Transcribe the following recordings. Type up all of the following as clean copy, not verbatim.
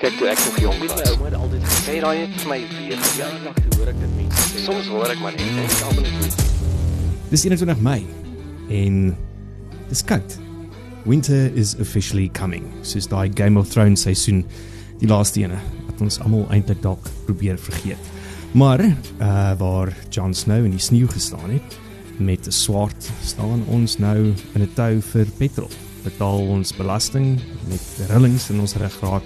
Kyk, toe ek nog jong was, my ouma het altyd gesê, raai net vir my weer, ja, lank toe hoor ek dit mense sê. Soms hoor ek maar net, en ek almal net. Dis 21 Mei en dis koud. Winter is officially coming. Soos daai Game of Thrones seisoen, die laaste ene, wat ons almal eintlik dalk probeer vergeet. Maar waar Jon Snow in die sneeu gestaan het, met 'n swaard, staan ons nou in 'n tou vir petrol. Betaal ons belasting met rillings in ons ruggraat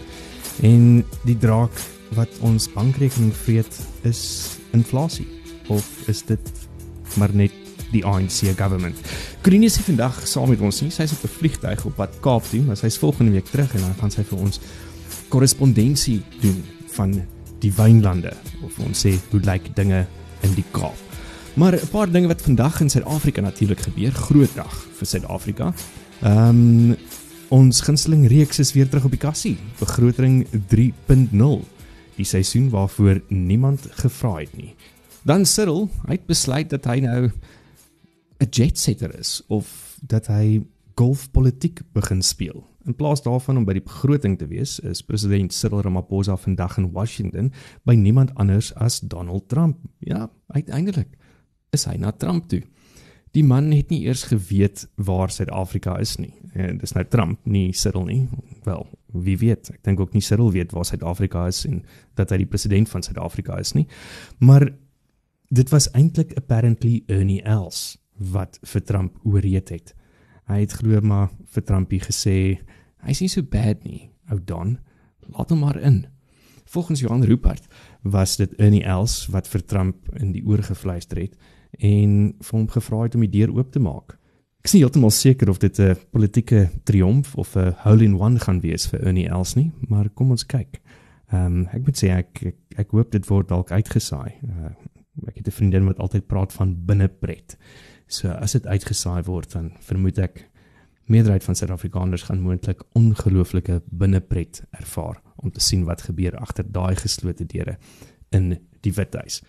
en die draak wat ons bankrekening vreet is inflasie. Of is dit maar net die ANC government? Corine is vandag saam met ons nie, sy is op 'n vliegtuig op pad Kaap toe, maar sy is volgende week terug en dan gaan sy vir ons korrespondensie doen van die wynlande, of ons sê, hoe lyk dinge in die Kaap. Maar 'n paar dinge wat vandag in Suid-Afrika natuurlik gebeur, groot dag vir Suid-Afrika. Ons gunsteling reeks is weer terug op die kassie, begroting 3.0, die seisoen waarvoor niemand gevra het nie. Dan Cyril, hy het besluit dat hy nou 'n jetsetter is, of dat hy golfpolitiek begin speel. In plaas daarvan om by die begroting te wees, is president Cyril Ramaphosa vandag in Washington by niemand anders as Donald Trump. Ja, uiteindelik is hy na Trump toe. Die man het nie eers geweet waar Suid-Afrika is nie. Dis nou Trump, nie Cyril nie. Wel, wie weet, ek dink ook nie Cyril weet waar Suid-Afrika is en dat hy die president van Suid-Afrika is nie. Maar dit was eintlik apparently Ernie Els wat vir Trump oorreed het. Hy het glo maar vir Trumpie gesê, hy is nie so bad nie, ou Don, laat hom maar in. Volgens Johan Rupert was dit Ernie Els wat vir Trump in die oor gefluister het en vir hom gevra het om die deur oop te maak. Ek is nie heeltemal seker of dit 'n politieke triomf of 'n hole-in-one gaan wees vir Ernie Els nie, maar kom ons kyk. Ek moet sê, ek hoop dit word dalk uitgesaai. Ek het 'n vriendin wat altyd praat van binnepret. So as dit uitgesaai word, dan vermoed ek meerderheid van Suid-Afrikaners gaan moontlik ongelooflike binnepret ervaar om te sien wat gebeur agter daai geslote deure in die Withuis.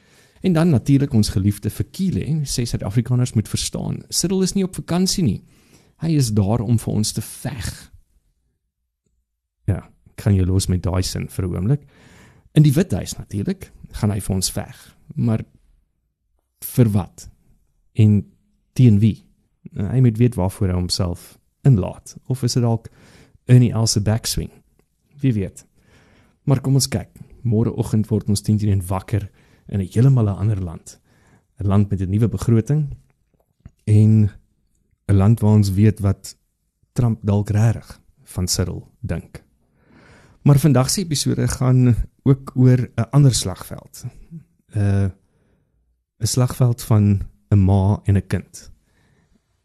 En dan natuurlik ons geliefde Fikile, sê Suid-Afrikaners moet verstaan, Cyril is nie op vakansie nie. Hy is daar om vir ons te veg. Ja, ek gaan jou los met daai sin vir 'n oomblik. In die Withuis natuurlik gaan hy vir ons veg, maar vir wat? En teen wie? Hy moet weet waarvoor hy homself inlaat, of is dit dalk Ernie Els se backswing? Wie weet. Maar kom ons kyk, môreoggend word ons 10:00 wakker in 'n heeltemal 'n ander land. 'n Land met 'n nuwe begroting en 'n land waar ons weet wat Trump dalk regtig van Cyril dink. Maar vandag se episode gaan ook oor 'n ander slagveld. 'n slagveld van 'n ma en 'n kind.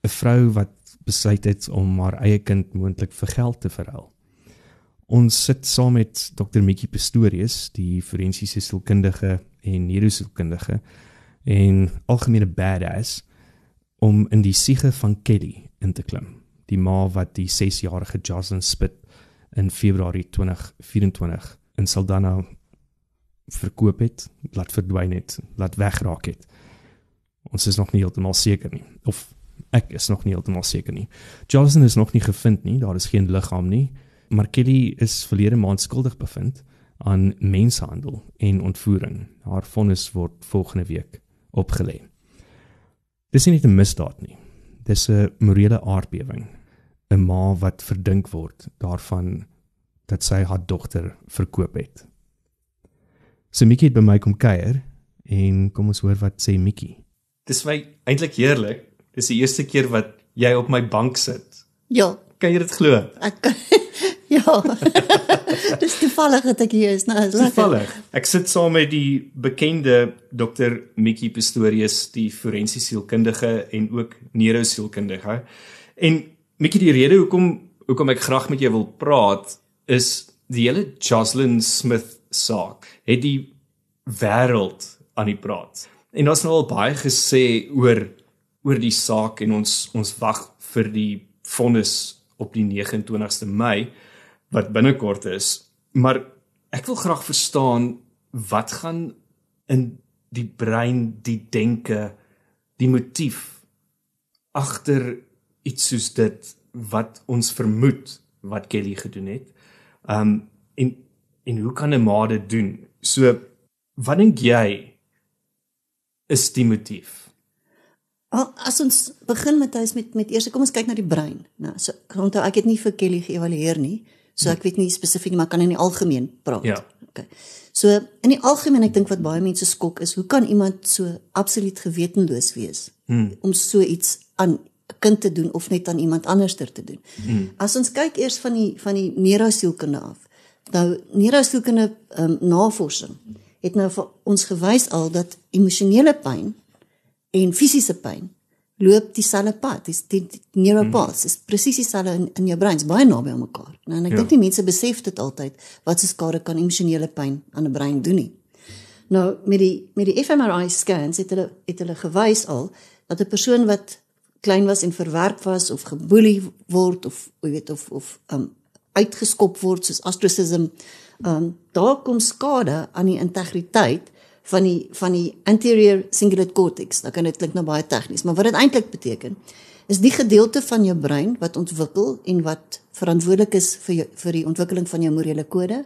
'n Vrou wat besluit het om haar eie kind moontlik vir geld te verruil. Ons sit saam met Dr. Mikkie Pistorius, die forensiese sielkundige en neurosielkundige en algemene badass, om in die siege van Kelly in te klim. Die ma wat die 6-jarige Jocelyn Spit in Februarie 2024 in Saldanha verkoop het, laat verdwyn het, laat wegraak het. Ons is nog nie heeltemal seker nie, of ek is nog nie heeltemal seker nie. Jocelyn is nog nie gevind nie, daar is geen liggaam nie, maar Kelly is verlede maand skuldig bevind aan mensenhandel en ontvoering. Haar vonnis word volgende week opgelê. Dis nie net 'n misdaad nie, dis 'n morele aardbewing. 'n Ma wat verdink word daarvan dat sy haar dogter verkoop het. So Mikkie het by my kom kuier en kom ons hoor wat sê Mikkie. Dis my eintlik heerlik. Dis die eerste keer wat jy op my bank sit. Ja. Kan jy dit glo? Ja. Dis toevallig dat ek hier is. Nou, is toevallig. Ek sit saam met die bekende Dr. Mikkie Pistorius, die forensiese sielkundige en ook neurosielkundige. En Mikkie, die rede hoekom ek graag met jou wil praat is die hele Jocelyn Smith saak het die wêreld aan die praat. En daar's nou al baie gesê oor die saak en ons wag vir die vonnis op die 29ste Mei wat binnekort is. Maar ek wil graag verstaan wat gaan in die brein, die denke, die motief agter iets soos dit wat ons vermoed wat Kelly gedoen het. En En hoe kan 'n ma dit doen? So, wat dink jy is die motief? Wel, as ons begin met eers, kom ons kyk na die brein. Nou, so onthou ek het nie vir Kelly geëvalueer nie, so ek weet nie spesifiek nie, maar kan in die algemeen praat. Ja. Okay. So in die algemeen, ek dink wat baie mense skok is, hoe kan iemand so absoluut gewetenloos wees om so iets aan 'n kind te doen of net aan iemand anderster te doen. As ons kyk eers van die neurosielkunde af. Nou neurosielkunde navorsing het nou vir ons gewys al dat emosionele pyn en fisiese pyn loop dieselfde pad. Die neuropaths is presies dieselfde in jou brein, is baie naby aan mekaar. Nou, en ek dink nie mense besef dit altyd wat se skade kan emosionele pyn aan 'n brein doen nie. Nou met die fMRI scans het hulle gewys al dat 'n persoon wat klein was en verwerp was of geboelie word of jy weet of uitgeskop word soos ostracism, daar kom skade aan die integriteit van die anterior cingulate cortex. Nou kan dit klink nou baie tegnies, maar wat dit eintlik beteken is die gedeelte van jou brein wat ontwikkel en wat verantwoordelik is vir die ontwikkeling van jou morele kode,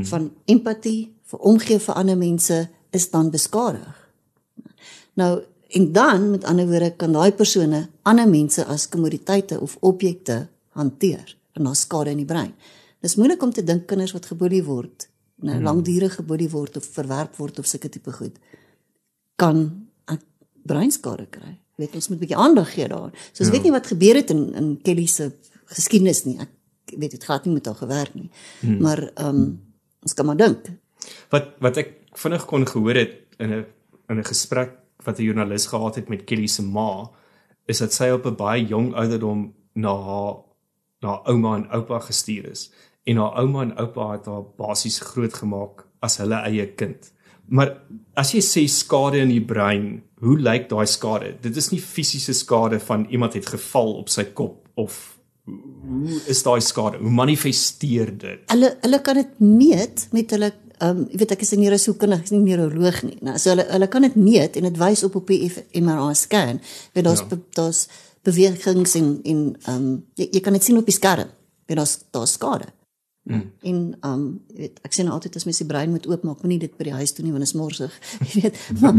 van empatie, vir omgee vir ander mense, is dan beskadig. Nou, en dan, met ander woorde, kan daai persone ander mense as kommoditeite of objekte hanteer, en daar skade in die brein. Dis moeilik om te dink kinders wat geboelie word, langdurig geboelie word of verwerp word of sulke tipe goed, kan breinskade kry. Weet, ons moet 'n bietjie aandag gee daar. So ons weet nie wat gebeur het in Kelly se geskiedenis nie. Ek weet dit gaat nie met haar gewerk nie. Maar ons kan maar dink. Wat ek vinnig kon gehoor het in 'n gesprek wat 'n joernalis gehad het met Kelly se ma, is dat sy op 'n baie jong ouderdom na haar ouma en oupa gestuur is. En haar ouma en oupa het haar basies grootgemaak as hulle eie kind. Maar as jy sê skade in die brein, hoe lyk daai skade? Dit is nie fisiese skade van iemand het geval op sy kop of hoe is daai skade? Hoe manifesteer dit? Hulle kan dit meet met hulle jy weet ek is 'n neurosielkundige, ek is nie 'n neuroloog nie. Nou, so hulle kan dit meet en dit wys op die fMRI scan. Weet daar's bewegings en jy kan dit sien op die skerm. Weet daar's skade. En weet, ek sê nou altyd as mens die brein moet oopmaak, moenie dit by die huis doen nie want is morsig. Jy weet, maar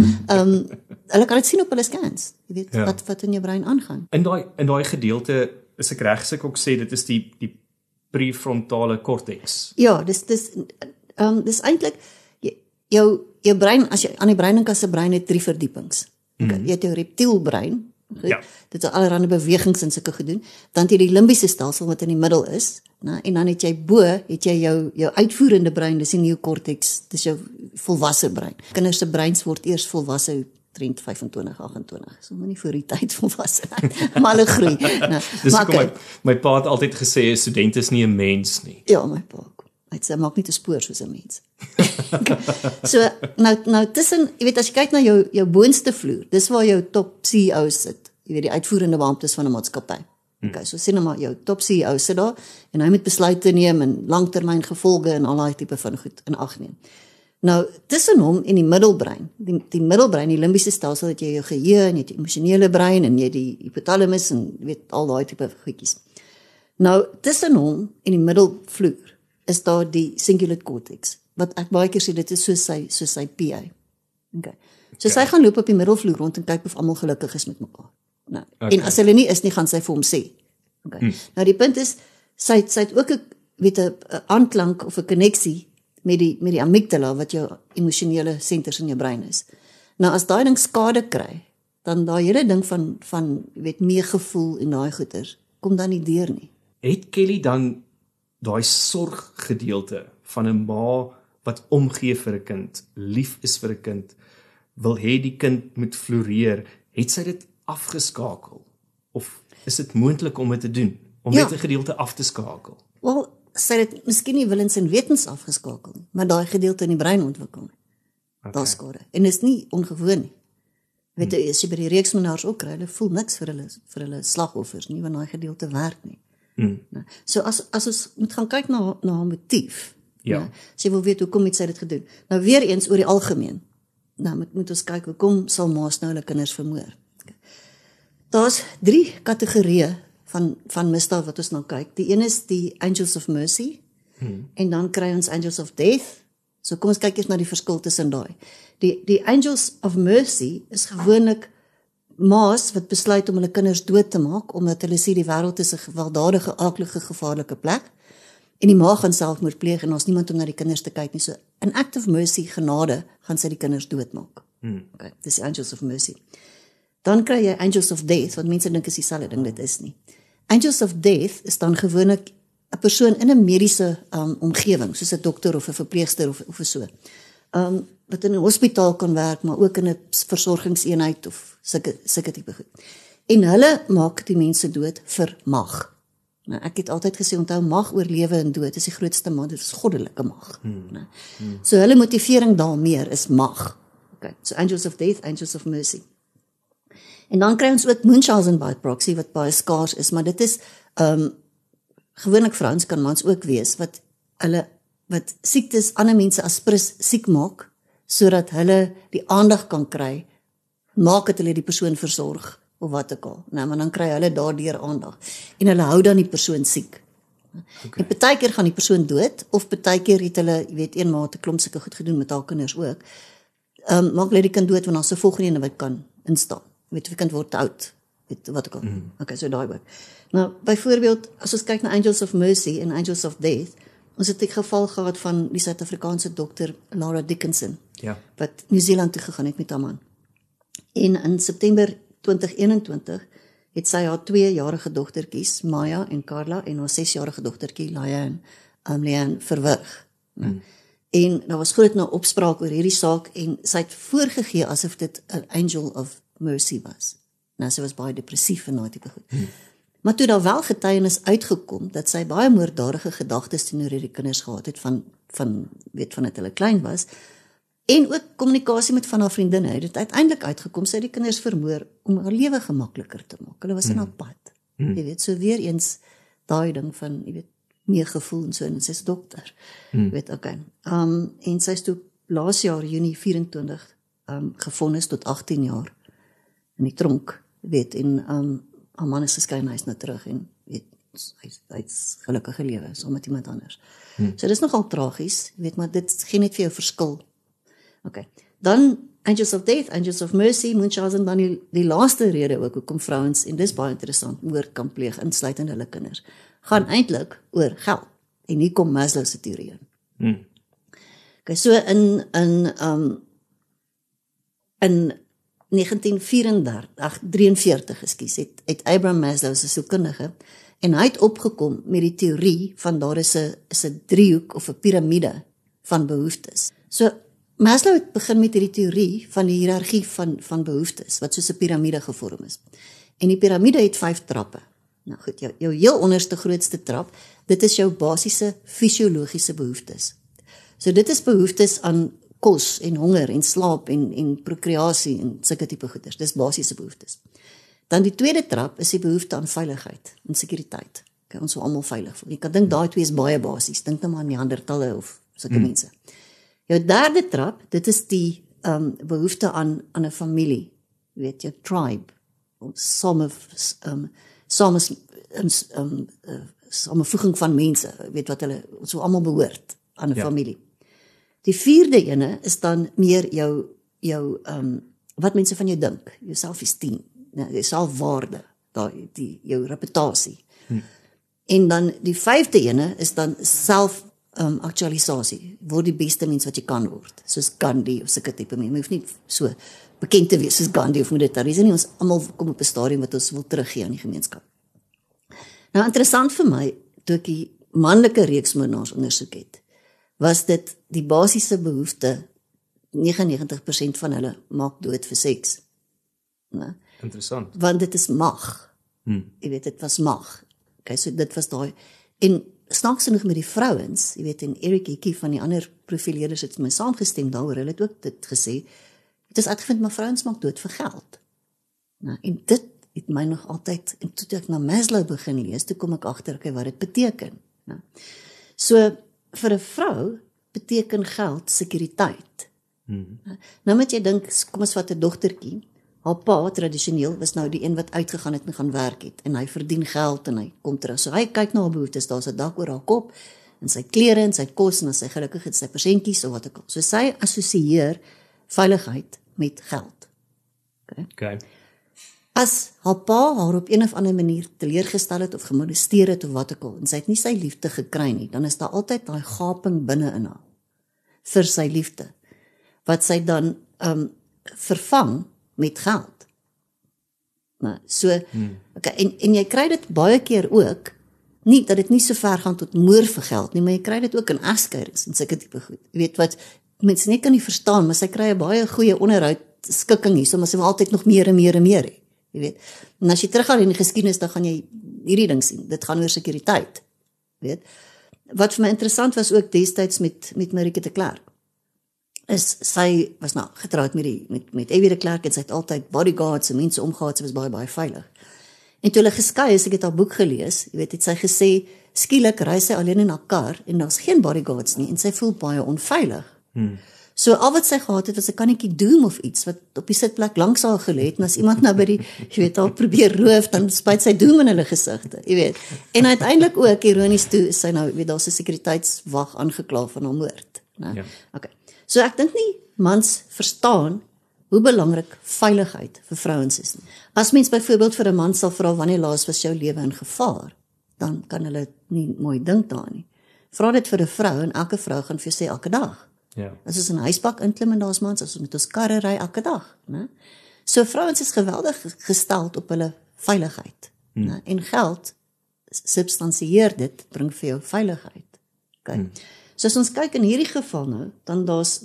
hulle kan dit sien op hulle scans. Jy weet wat in jou brein aangaan. In daai gedeelte is ek reg as ek ook sê dit is die prefrontale cortex. Ja, dis eintlik jou brein, as jy aan die brein dink as 'n brein het 3 verdiepings. Okay, jy het jou reptielbrein. Ja. Dit het allerlei bewegings en sulke gedoen. Dan het jy die limbiese stelsel wat in die middel is, en dan het jy jou uitvoerende brein, dis die neocortex, dis jou volwasse brein. Kinders se breins word eers volwasse 25, 28. So moenie voor die tyd volwasse raak, maar hulle groei. Dis hoekom my pa het altyd gesê 'n student is nie 'n mens nie. Ja, my pa. Hy sê maak nie te spoor soos 'n mens. So nou tussen, jy weet as jy kyk na jou boonste vloer, dis waar jou top CEO's sit. Jy weet die uitvoerende beamptes van 'n maatskappy. Okay, so sien nou maar jou top CEO sit daar en hy moet besluite neem en langtermyn gevolge en al daai tipe van goed in ag neem. Nou tussen hom en die middelbrein, die middelbrein, die limbiese stelsel, het jy jou geheue en jy het die emosionele brein en jy die hypothalamus en jy weet al daai tipe goedjies. Nou tussen hom en die middelvloer is daar die cingulate cortex, wat ek baie keer sê, dit is soos sy PA. Okay. So sy gaan loop op die middelvloer rond en kyk of almal gelukkig is met mekaar. Nou, en as hulle nie is nie, gaan sy vir hom sê. Okay. Nou die punt is, sy het ook 'n aanklank of 'n koneksie met die amygdala, wat jou emosionele senters in jou brein is. Nou as daai ding skade kry, dan daai hele ding van weet meegevoel en daai goeters, kom dan nie deur nie. Het Kelly dan daai sorggedeelte van 'n ma wat omgee vir 'n kind, lief is vir 'n kind, wil hê die kind moet floreer, het sy dit afgeskakel? Of is dit moontlik om dit te doen? Om net 'n gedeelte af te skakel? Wel, sy het dit miskien nie willens en wetens afgeskakel nie, maar daai gedeelte in die brein ontwikkel. Okay. Daar skade. En dit is nie ongewoon nie. Weet jy, as jy by die reeksmenaars ook kry, hulle voel niks vir hulle slagoffers nie, want daai gedeelte werk nie. Nou, so as ons moet gaan kyk na haar motief. Ja. Sy wil weet hoekom het sy dit gedoen. Nou weer eens oor die algemeen. Nou moet ons kyk hoekom sal ma's nou hulle kinders vermoor. Okay. Daar's 3 kategorieë van misdaad wat ons nou kyk. Die een is die Angels of Mercy. En dan kry ons Angels of Death. So kom ons kyk eers na die verskil tussen daai. Die Angels of Mercy is gewoonlik ma's wat besluit om hulle kinders dood te maak, omdat hulle sê die wêreld is 'n gewelddadige, aaklige, gevaarlike plek. En die ma gaan selfmoord pleeg en ons niemand om na die kinders te kyk nie. So in act of mercy, genade, gaan sy die kinders doodmaak. Okay, dis die Angels of Mercy. Dan kry jy Angels of Death, want mense dink is dieselfde ding, dit is nie. Angels of Death is dan gewoonlik 'n persoon in 'n mediese omgewing, soos 'n dokter of 'n verpleegster of so. Wat in 'n hospitaal kan werk, maar ook in 'n versorgingseenheid of sulke tipe goed. En hulle maak die mense dood vir mag. Nou, ek het altyd gesê, onthou, mag oor lewe en dood is die grootste mag, dit is goddelike mag. So hulle motivering daarmee is mag. Okay, so Angels of Death, Angels of Mercy. En dan kry ons ook Munchausen by proxy, wat baie skaars is, maar dit is, gewoonlik vrouens kan mans ook wees, wat siektes ander mense aspres siek maak, sodat hulle die aandag kan kry, maak het hulle die persoon versorg, of wat ook al. Nou, maar dan kry hulle daardeur aandag. En hulle hou dan die persoon siek. En partykeer gaan die persoon dood, of partykeer het hulle, jy weet, eenmaal het 'n klomp sulke goed gedoen met haar kinders ook, maak hulle die kind dood, want dan se volgende ene wat kan instaan. Jy weet, die kind word te oud, weet wat ook al. Okay, so daai ook. Nou, byvoorbeeld, as ons kyk na Angels of Mercy en Angels of Death, ons het 'n geval gehad van die Suid-Afrikaanse dokter Lara Dickinson, wat Nieu-Seeland toe gegaan het met haar man. En in September 2021 het sy haar 2-jarige dogtertjies, Maya en Carla, en haar 6-jarige dogtertjie, Leanne, verwrig. En daar was groot opspraak oor hierdie saak, en sy het voorgegee asof dit 'n Angel of Mercy was. Nou, sy was baie depressief en daai tipe goed. Maar toe daar wel getuienis uitgekom, dat sy baie moorddadige gedagtes teenoor hierdie kinders gehad het, van dat hulle klein was, en ook kommunikasie met van haar vriendinne, het dit uiteindelik uitgekom, sy het die kinders vermoor, om haar lewe gemakliker te maak. Hulle was in haar pad. Jy weet, so weer eens, daai ding van, jy weet, meer gevoel en so, en sy is dokter. Jy weet, okay. En sy is toe laas jaar, Junie 24, gevonnis tot 18 jaar, in die tronk, weet, en haar man is geskei en hy is nou terug, en weet, hy het gelukkige lewe, saam met iemand anders. So dit is nogal tragies, weet, maar dit gee net vir jou verskil. Okay, dan Angels of Death, Angels of Mercy, Munchausen, dan die laaste rede ook, hoekom vrouens, en dis baie interessant, moord kan pleeg, insluitend hulle kinders, gaan eintlik oor geld, en hier kom Maslow se teorie in. Okay, so in 1943, het Abraham Maslow, se sielkundige, en hy het opgekom met die teorie van daar is 'n driehoek of 'n piramide van behoeftes. So Maslow het begin met hierdie teorie van die hiërargie van behoeftes, wat soos 'n piramide gevorm is. En die piramide het 5 trappe. Nou goed, jou heel onderste grootste trap, dit is jou basiese fisiologiese behoeftes. So dit is behoeftes aan kos en honger en slaap en prokreasie en sulke tipe goeders. Dis basiese behoeftes. Dan die tweede trap is die behoefte aan veiligheid en sekuriteit. Okay, ons wil almal veilig voel. Jy kan dink daai twee is baie basies. Dink nou maar aan Neandertalle of sulke mense. Jou derde trap, dit is die behoefte aan 'n familie. Jy weet, jou tribe, samevoeging van mense, weet wat hulle, ons wil almal behoort aan 'n familie. Die vierde ene is dan meer jou wat mense van jou dink, jou self-esteem, jou selfwaarde, jou reputasie. En dan die vyfde ene is dan self-aktualisasie, word die beste mens wat jy kan word, soos Gandhi of sulke tipe mense. Jy hoef nie so bekend te wees soos Gandhi of Mother Teresa nie, ons almal kom op 'n stadium wat ons wil teruggee aan die gemeenskap. Nou interessant vir my, toe ek die manlike reeksmoordenaars ondersoek het, was dit die basiese behoefte, 99% van hulle maak dood vir seks. Nee? Interessant. Want dit is mag. Jy weet, dit was mag. Okay, so dit was daai. En snaaks genoeg met die vrouens, jy weet, en Eric Hickey van die ander profileerders het my saamgestem daaroor, hulle het ook dit gesê, het is uitgevind, maar vrouens maak dood vir geld. Nou, en dit het my nog altyd, en toe ek na Maslow begin lees, toe kom ek agter, okay, wat dit beteken. Nou, so, vir 'n vrou beteken geld sekuriteit. Nou moet jy dink, kom ons vat 'n dogtertjie, haar pa tradisioneel was nou die een wat uitgegaan het en gaan werk het, en hy verdien geld en hy kom terug. So hy kyk na haar behoeftes, daar's 'n dak oor haar kop, en sy klere en sy kos en as sy gelukkig het sy persentjies of wat ook al. So sy assosieer veiligheid met geld. Okay. As haar pa haar op een of ander manier teleurgestel het of gemolesteer het of wat ook al, en sy het nie sy liefde gekry nie, dan is daar altyd daai gaping binne in haar vir sy liefde, wat sy dan vervang met geld. Nou, so, okay, en jy kry dit baie keer ook, nie dat dit nie so ver gaan tot moer vir geld nie, maar jy kry dit ook in egskeidings en sulke tipe goed. Jy weet wat mense net kan nie verstaan, maar sy kry 'n baie goeie onderhoudskikking hier, so maar sy wil altyd nog meer en meer en meer hê. Jy weet. En as jy teruggaan in die geskiedenis, dan gaan jy hierdie ding sien. Dit gaan oor sekuriteit. Weet. Wat vir my interessant was ook destyds met Marieke de Klerk, is sy was nou getroud met Evie de Klerk en sy het altyd bodyguards en mense omgehad, sy was baie baie veilig. En toe hulle geskei is, ek het haar boek gelees, jy weet, het sy gesê, skielik ry sy alleen in haar kar en daar's geen bodyguards nie en sy voel baie onveilig. So al wat sy gehad het was 'n kannetjie Doom of iets wat op die sitplek langs haar gelê het en as iemand nou by die, jy weet, haar probeer roof, dan spuit sy Doom in hulle gesigte, jy weet. En uiteindelik ook ironies toe is sy nou, jy weet, daar's 'n sekuriteitswag aangekla van haar moord, né? Ja. Okay. So ek dink nie mans verstaan hoe belangrik veiligheid vir vrouens is nie. As mens byvoorbeeld vir 'n man sal vra wanneer laas was jou lewe in gevaar, dan kan hulle nie mooi dink daaraan nie. Vra dit vir 'n vrou en elke vrou gaan vir jou sê elke dag. Ja. As ons in 'n huisbak inklim en daar's mans, as ons met ons karre ry elke dag, né? So vrouens is geweldig gestel op hulle veiligheid, né? En geld substansieer dit, bring vir jou veiligheid. Okay. So as ons kyk in hierdie geval nou, dan daar's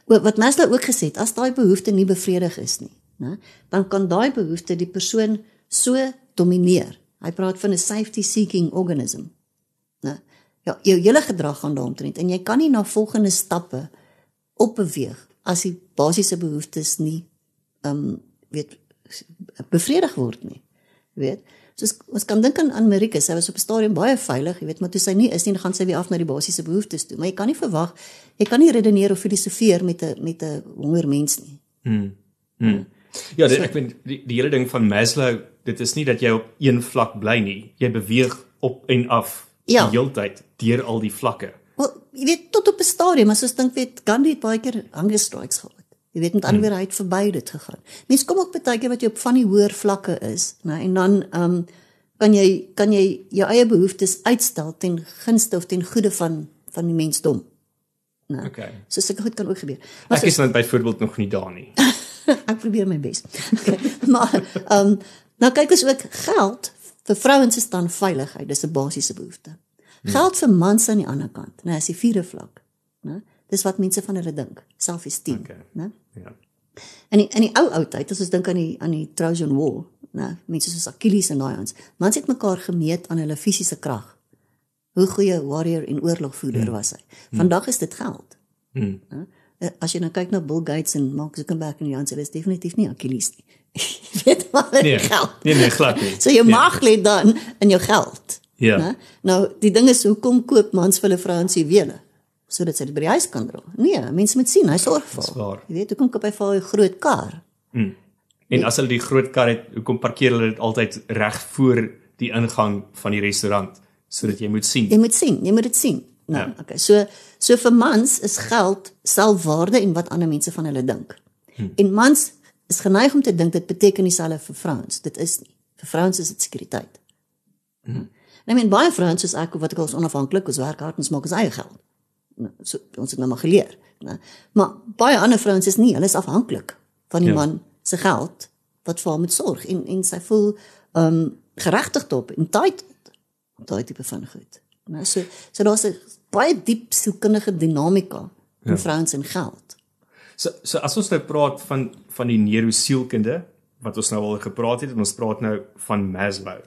wat Maslow ook gesê het, as daai behoefte nie bevredig is nie, né, dan kan daai behoefte die persoon so domineer. Hy praat van 'n safety seeking organism, né? Ja, jou hele gedrag gaan daaromtrent en jy kan nie na volgende stappe opbeweeg as die basiese behoeftes nie weet bevredig word nie. Weet? So ons kan dink aan Marieke, sy was op 'n stadium baie veilig, jy weet, maar toe sy nie is nie, dan gaan sy weer af na die basiese behoeftes toe. Maar jy kan nie verwag, jy kan nie redeneer of filosofeer met 'n honger mens nie. Ja, ek vind die hele ding van Maslow, dit is nie dat jy op een vlak bly nie. Jy beweeg op en af die hele tyd deur al die vlakke. Wel, jy weet, tot op 'n stadium, as ons dink, weet, Gandhi het baie keer hunger strikes gehad. Jy weet, met ander woorde, hy het verby dit gegaan. Mens kom ook baie keer wat jy op van die hoër vlakke is, né? En dan kan jy jou eie behoeftes uitstel ten gunste of ten goede van die mensdom. Nou, Okay. So sulke goed kan ook gebeur. Ek is dan byvoorbeeld nog nie daar nie. Ek probeer my bes. Okay. Maar nou kyk ons ook geld vir vrouens is dan veiligheid, dis 'n basiese behoefte. Geld vir mans aan die ander kant, nou is die vierde vlak, né? Dis wat mense van hulle dink, self-esteem, Okay. né? Ja. In die ou tyd, as ons dink aan die Trojan War, né, mense soos Achilles en daai ons, mans het mekaar gemeet aan hulle fisiese krag. Hoe goeie warrior en oorlogvoerder was hy. Vandag is dit geld. As jy nou kyk na Bill Gates en Mark Zuckerberg en die ander, is definitief nie Achilles nie. Jy weet maar geld. Nee, glad nie. So jou mag lê dan in jou geld. Ja. Né? Nou, die ding is, hoekom koop mans vir hulle vrouens juwele? Sodat sy dit by die huis kan dra. Nee, mense moet sien, hy sorg vir. Dis waar. Jy weet, hoekom koop hy vir 'n groot kar? En as hulle die groot kar het, hoekom parkeer hulle dit altyd reg voor die ingang van die restaurant, sodat jy moet sien. Jy moet dit sien. Nou, Ja. okay, so vir mans is geld selfwaarde en wat ander mense van hulle dink. En mans is geneig om te dink dit beteken dieselfde vir vrouens. Dit is nie. Vir vrouens is dit sekuriteit. I mean, baie vrouens soos ek, wat ek al is onafhanklik, ons werk hard en ons maak ons eie geld. Nou, so, ons het nou maar geleer. Nou, maar baie ander vrouens is nie, hulle is afhanklik van die man se geld, wat vir haar moet sorg, en sy voel geregtig op, entitled, daai tipe van goed. Nou, so daar's 'n baie diep sielkundige dinamika in vrouens en geld. So as ons nou praat van die neurosielkunde, wat ons nou al gepraat het, en ons praat nou van Maslow,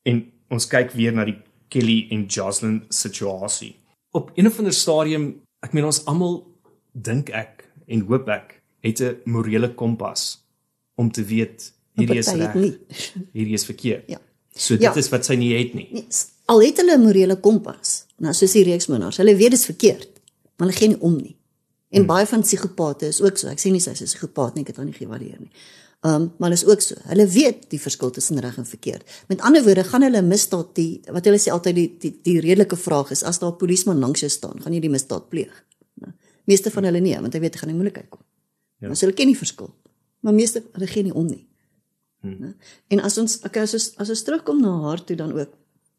en ons kyk weer na die Kelly en Jocelyn situasie. Op een of ander stadium, ek meen ons almal, dink ek, en hoop ek, het 'n morele kompas, om te weet, hierdie is Party het reg, nie. hierdie is verkeerd. Ja. So dit is wat sy nie het nie. Nee, al het hulle 'n morele kompas, nou soos die reeksmoordenaars, hulle weet dit is verkeerd, maar hulle gee nie om nie. En baie van psigopate is ook so, ek sê nie sy is 'n psigopaat nie, ek het haar nie gewaardeer nie. Maar is ook so. Hulle weet die verskil tussen reg en verkeerd. Met ander woorde, gaan hulle misdaad wat hulle sê altyd die redelike vraag is, as daar 'n polisieman langs jou staan, gaan jy die misdaad pleeg? Meeste van hulle nie, want hy weet hy gaan in moeilikheid kom. Ja. So hulle ken die verskil. Maar meeste hulle gee nie om nie. En as ons terugkom na haar toe dan ook,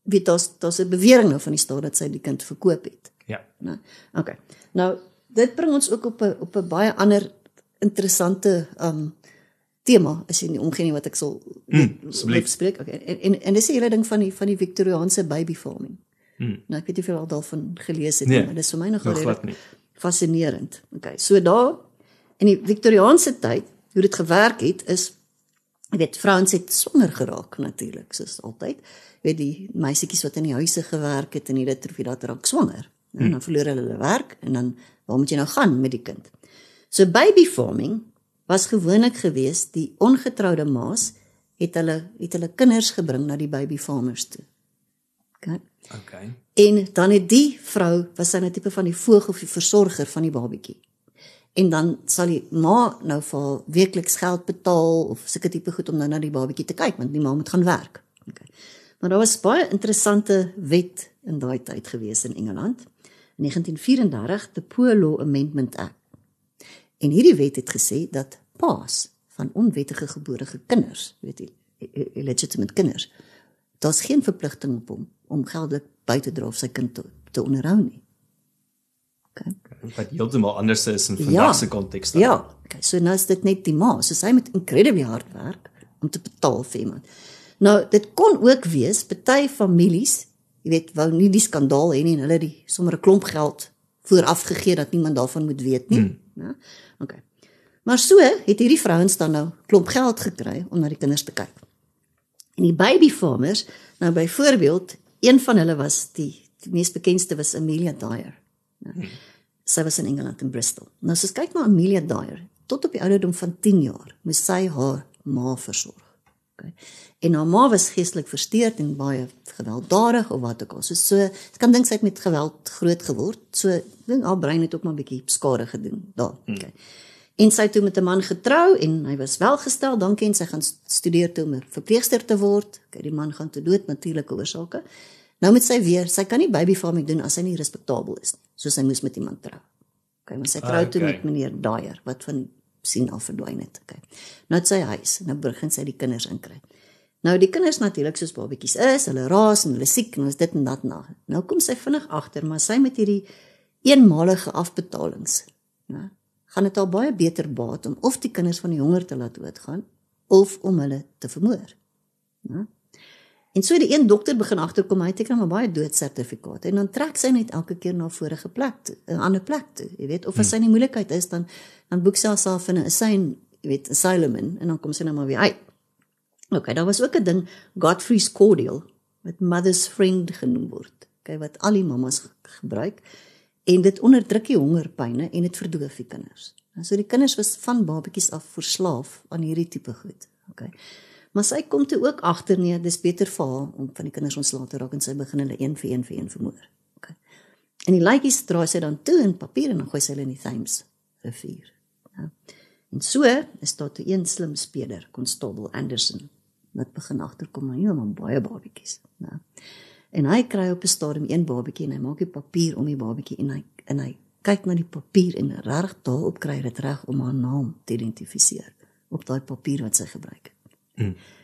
weet daar's 'n bewering nou van die staat dat sy die kind verkoop het. Ja. Okay. Nou, dit bring ons ook op 'n baie ander interessante tema, as jy nie omgee nie wat ek sal bespreek. Okay. En dis die hele ding van die Victoriaanse baby farming. Nou, ek weet nie of jy al daarvan gelees het nie, maar dis vir my nogal fascinerend. Okay, so daar in die Victoriaanse tyd, hoe dit gewerk het, is, jy weet, vrouens het swanger geraak natuurlik, soos altyd. Jy weet, die meisietjies wat in die huise gewerk het en dit of jy dat raak swanger. En dan verloor hulle werk en dan, waar moet jy nou gaan met die kind? So baby farming was gewoonlik geweest, die ongetroude ma's het hulle kinders gebring na die baby farmers toe. Okay. En dan het die vrou, was sy 'n tipe van die voog of die versorger van die babatjie. En dan sal die ma nou vir haar weekliks geld betaal of sulke tipe goed om nou na die babatjie te kyk, want die ma moet gaan werk. Okay. Maar daar was baie interessante wet in daai tyd gewees in Engeland. In 1934, the Poor Law Amendment Act. En hierdie wet het gesê dat pa's van onwettige geborene kinders, weet jy, illegitimate kinders, daar's geen verpligting op hom om geldelik by te dra of sy kind te onderhou nie. Okay. Wat heeltemal anders is in vandag se konteks. Ja, okay, so nou is dit net die ma, so sy moet incredibly hard werk om te betaal vir iemand. Nou, dit kon ook wees, party families, jy weet, wou nie die skandaal hê nie en hulle die sommer 'n klomp geld vooraf gegee dat niemand daarvan moet weet nie. Ja? Okay. Maar so het hierdie vrouens dan nou klomp geld gekry om na die kinders te kyk. En die baby farmers, nou byvoorbeeld, een van hulle was die mees bekendste was Amelia Dyer. Nou, sy was in Engeland in Bristol. Nou as ons kyk na Amelia Dyer, tot op die ouderdom van 10 jaar, moes sy haar ma versorg. Okay. En haar ma was geestelik versteurd en baie gewelddadig of wat ook al. So ek kan dink sy het met geweld groot geword. So ek dink haar brein het ook maar 'n bietjie skade gedoen daar. Okay. En sy het toe met 'n man getrou en hy was welgestel, dankie, en sy gaan studeer toe om 'n verpleegster te word. Okay, die man gaan toe dood, natuurlike oorsake. Nou moet sy kan nie baby farming doen as sy nie respektabel is nie. So sy moes met iemand trou. Okay, maar sy trou toe met meneer Dyer wat van sien al verdwyn het. Okay. Nou het sy huis en nou begin sy die kinders inkry. Nou die kinders natuurlik soos babetjies is, hulle raas en hulle siek en ons dit en dat na. Nou kom sy vinnig agter, maar sy met hierdie eenmalige afbetalings, nou, gaan dit al baie beter baat om of die kinders van die honger te laat doodgaan of om hulle te vermoor. Nou. En so die een dokter begin agterkom, hy teken maar baie doodsertifikate en dan trek sy net elke keer na vorige plek toe, 'n ander plek toe, jy weet, of as sy in die moeilikheid is dan boek sy haarself in 'n asylum in, en dan kom sy nou maar weer uit. Okay, daar was ook 'n ding, Godfrey's Cordial, wat mother's friend genoem word, okay, wat al die mamas gebruik, en dit onderdruk die hongerpyne en dit verdoof die kinders. So die kinders was van babetjies af verslaaf aan hierdie tipe goed, okay. Maar sy kom toe ook agter, nee, dis beter vir haar om van die kinders ontslae te raak en sy begin hulle een vir een vermoor. Okay. En die laaitjies draai sy dan toe in papier en dan gooi sy hulle in die Thames rivier. Ja. En so is daar toe een slim speler, Constable Anderson, wat begin agterkom, maar nie maar baie babetjies. Ja. En hy kry op 'n stadium een babetjie en hy maak die papier om die babetjie en hy kyk na die papier en reg daarop kry hy dit reg om haar naam te identifiseer op daai papier wat sy gebruik het.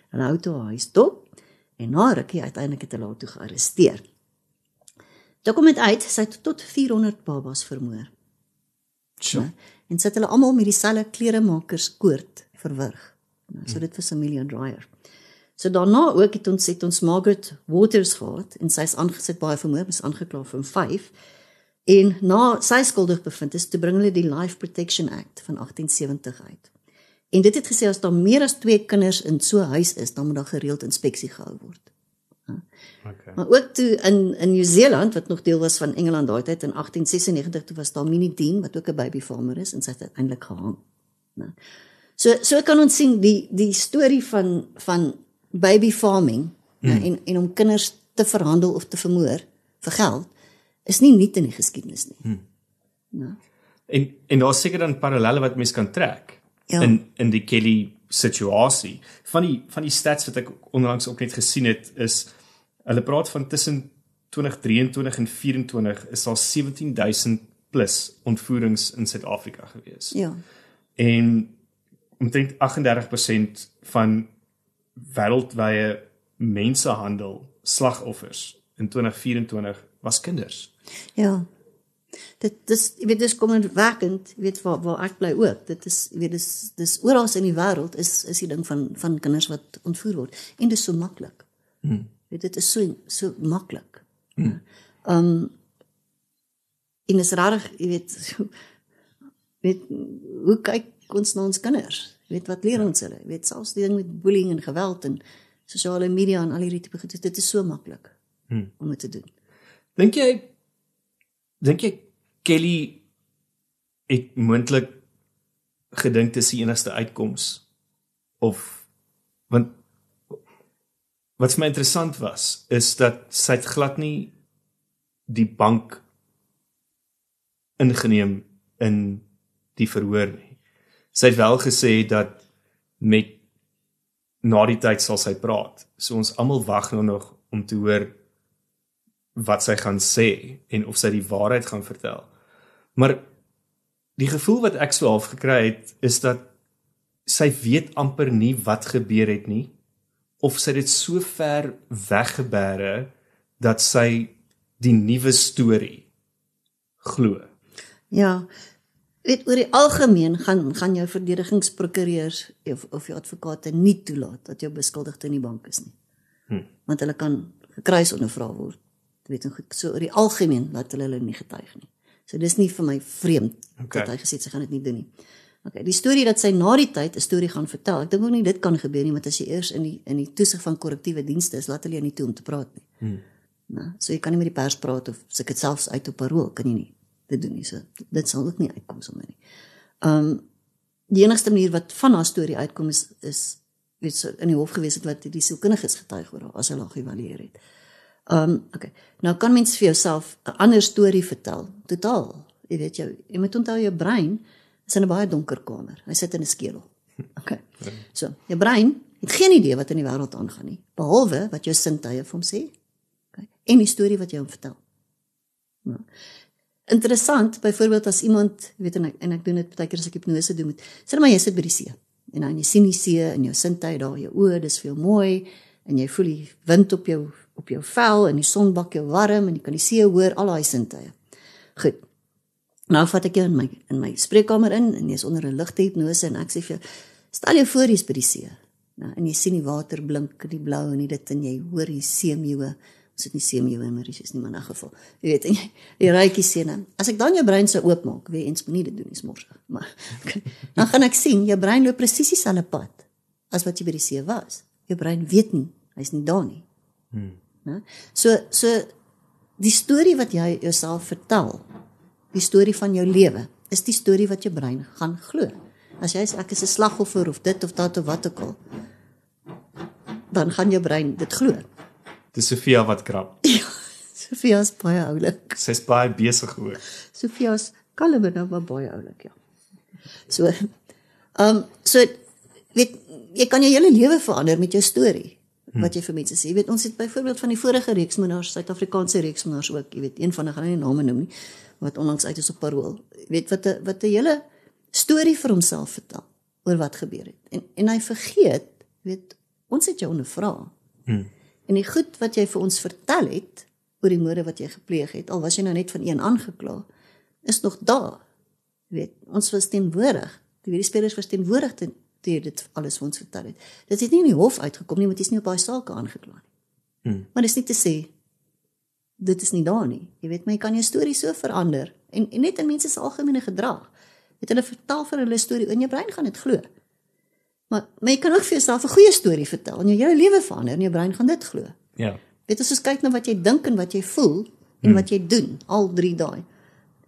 Hulle hou toe haar huis dop en na rukkie uiteindelik het hulle haar toe gearresteer. Toe kom dit uit, sy het tot 400 babas vermoor. Sure. En sy het hulle almal met dieselfde kleremakerskoord verwrig. So dit was Amelia Dyer. So daarna ook het ons Margaret Waters gehad en sy is aangesit baie vermoor, is aangekla vir 5. En na sy skuldig bevind is, toe bring hulle die Life Protection Act van 1870 uit. En dit het gesê as daar meer as 2 kinders in so 'n huis is, dan moet daar gereeld inspeksie gehou word. Okay. Maar ook toe in Nieu-Seeland, wat nog deel was van Engeland daai tyd, in 1896, toe was daar Minnie Dean, wat ook 'n baby farmer is, en sy het uiteindelik gehang. So kan ons sien, die storie van baby farming, en om kinders te verhandel of te vermoor vir geld, is nie nuut in die geskiedenis nie. En daar is seker dan parallelle wat mens kan trek. Ja. In die Kelly situasie. Van die stats wat ek onlangs ook net gesien het, is, hulle praat van tussen 2023 en 24 is daar 17,000 plus ontvoerings in Suid-Afrika gewees. Ja. En omtrent 38% van wêreldwye mensehandel slagoffers in 2024 was kinders. Ja. Jy weet, dis kommerwekkend, jy weet, waar ek bly ook. Dit is, jy weet, dis oral in die wêreld is die ding van kinders wat ontvoer word. En dis so maklik. Weet, dit is so maklik. En is rarig, jy weet, hoe kyk ons na ons kinders? Jy weet, wat leer ons hulle? Jy weet, selfs die ding met bullying en geweld en sosiale media en al hierdie tipe goed, dit is so maklik om dit te doen. Dink jy Kelly het moontlik gedink dis die enigste uitkoms? Of, want wat vir my interessant was, is dat sy het glad nie die bank ingeneem in die verhoor nie. Sy het wel gesê dat na die tyd sal sy praat. So ons almal wag nou nog om te hoor wat sy gaan sê en of sy die waarheid gaan vertel. Maar die gevoel wat ek so half gekry het, is dat sy weet amper nie wat gebeur het nie, of sy dit so ver weggebere dat sy die nuwe storie glo. Ja, weet, oor die algemeen gaan jou verdedigingsprokureurs of jou advokate nie toelaat dat jou beskuldigde in die bank is nie. Want hulle kan gekruis ondervra word. Weet en goed, so oor die algemeen laat hulle nie getuig nie. So dis nie vir my vreemd dat hy gesê het sy gaan dit nie doen nie. Okay, die storie dat sy na die tyd 'n storie gaan vertel, ek dink ook nie dit kan gebeur nie, want as jy eers in die toesig van korrektiewe dienste is, laat hulle jou nie toe om te praat nie. Nou, so jy kan nie met die pers praat of as ek dit selfs uit op parool, kan jy nie dit doen nie. So dit sal ook nie uitkom sommer nie. Die enigste manier wat van haar storie uitkom is weet so in die hof gewees het wat die sielkundiges getuig oor haar as hulle haar geëvalueer het. Okay. Nou kan mens vir jouself 'n ander storie vertel, totaal. Jy weet jy moet onthou jou brein is in 'n baie donker kamer. Hy sit in 'n skedel. Okay. So, jou brein het geen idee wat in die wêreld aangaan nie, behalwe wat jou sintuie vir hom sê. Okay. En die storie wat jy hom vertel. Nou. Interessant, byvoorbeeld as iemand, weet en ek doen dit baie keer as ek hipnose doen met, sê maar jy sit by die see en dan jy sien die see en jou sintuie daar, jou oë, dis veel mooi en jy voel die wind op jou vel en die son bak jou warm en jy kan die see hoor, al daai sintuie. Goed. Nou vat ek jou in my spreekkamer in en jy is onder 'n ligte hipnose en ek sê vir jou, stel jou voor jy's by die see. Nou, en jy sien die water blink, die blou en dit en jy hoor die seemeeuwe. Ons het nie seemeeuwe in Mauritius nie, maar in 'n geval. Jy weet, en jy ruik die see nou. As ek dan jou brein sou oopmaak, weet eens moet nie dit doen, is morsig. Maar okay, dan gaan ek sien jou brein loop presies dieselfde pad as wat jy by die see was. Jou brein weet nie, hy's nie daar nie. Nou, so die storie wat jy jouself vertel, die storie van jou lewe, is die storie wat jou brein gaan glo. As jy sê ek is 'n slagoffer of dit of dat of wat ook al, dan gaan jou brein dit glo. Dis Sofia wat krap. Ja, Sofia is baie oulik. Sy's baie besig ook. Sofia is kalm en nou maar baie oulik, ja. So weet, jy kan jou hele lewe verander met jou storie, wat jy vir mense sê. Jy weet, ons het byvoorbeeld van die vorige reeksmoenaars, Suid-Afrikaanse reeksmoenaars ook, jy weet, een van hulle gaan nie name noem nie, wat onlangs uit is op parool. Jy weet, wat 'n hele storie vir homself vertel, oor wat gebeur het. En hy vergeet, jy weet, ons het jou ondervra. En die goed wat jy vir ons vertel het, oor die moorde wat jy gepleeg het, al was jy nou net van een aangekla, is nog daar. Jy weet, ons was teenwoordig, die spelers was teenwoordig toe jy dit alles vir ons vertel het. Dit het nie in die hof uitgekom nie, want jy is nie op daai sake aangekla nie. Maar dis nie te sê, dit is nie daar nie. Jy weet, maar jy kan jou storie so verander, en net in mense se algemene gedrag. Het hulle vertel vir hulle storie, en jou brein gaan dit glo. Maar jy kan ook vir jouself 'n goeie storie vertel, en jou hele lewe verander, en jou brein gaan dit glo. Ja. Weet, as ons kyk na wat jy dink en wat jy voel, en wat jy doen, al 3 daai.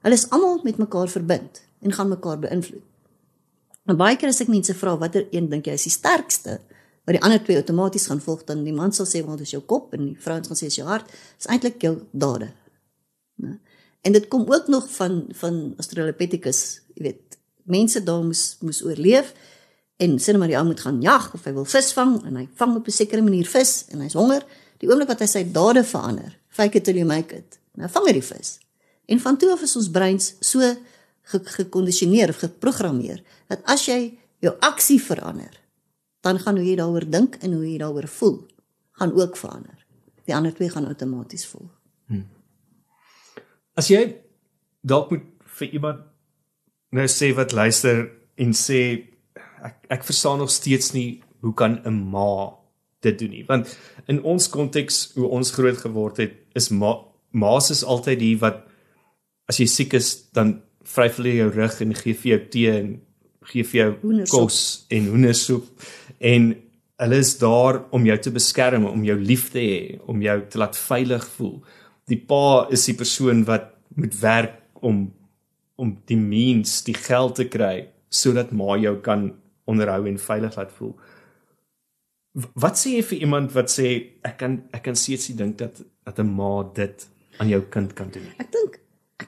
Hulle is almal met mekaar verbind, en gaan mekaar beïnvloed. En baie keer as ek mense vra, watter een dink jy is die sterkste, waar die ander 2 outomaties gaan volg, dan die man sal sê, want dit is jou kop, en die vrouens gaan sê, is jou hart, is eintlik jou dade. En dit kom ook nog van Australopithecus, jy weet, mense daar moes oorleef, En sê nou maar die ou moet gaan jag of hy wil vis vang en hy vang op 'n sekere manier vis en hy's honger. Die oomblik wat hy sy dade verander, fake it till you make it. Nou vang hy die vis. En van toe af is ons breins so gekondisioneer of geprogrammeer dat as jy jou aksie verander, dan gaan hoe jy daaroor dink en hoe jy daaroor voel, gaan ook verander. Die ander twee gaan outomaties volg. As jy dalk moet vir iemand nou sê wat luister en sê ek verstaan nog steeds nie hoe kan 'n ma dit doen nie, want in ons konteks hoe ons groot geword het is ma's is altyd die wat as jy siek is dan vryf hulle jou rug en gee vir jou tee en gee vir jou Hoendersoep. kos en hoendersoep en hulle is daar om jou te beskerm, om jou lief te hê, om jou te laat veilig voel. Die pa is die persoon wat moet werk om die means, die geld te kry sodat ma jou kan onderhou en veilig laat voel. Wat sê jy vir iemand wat sê ek kan steeds nie dink dat 'n ma dit aan jou kind kan doen? Ek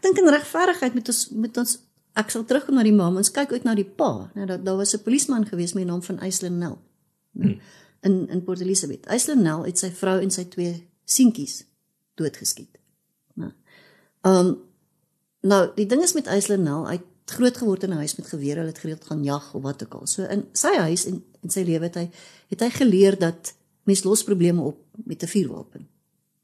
dink in regverdigheid met ons ek sal terugkom na die ma, ons kyk ook na die pa. Nou daar was 'n polisieman gewees met die naam van Aislinn Nel. In Port Elizabeth. Aislinn Nel het sy vrou en sy 2 seentjies doodgeskiet. Nou die ding is met Aislinn Nel, hy het groot geword in 'n huis met gewere, hy het gereeld gaan jag of wat ook al. So in sy huis en in sy lewe het hy geleer dat mens los probleme op met 'n vuurwapen.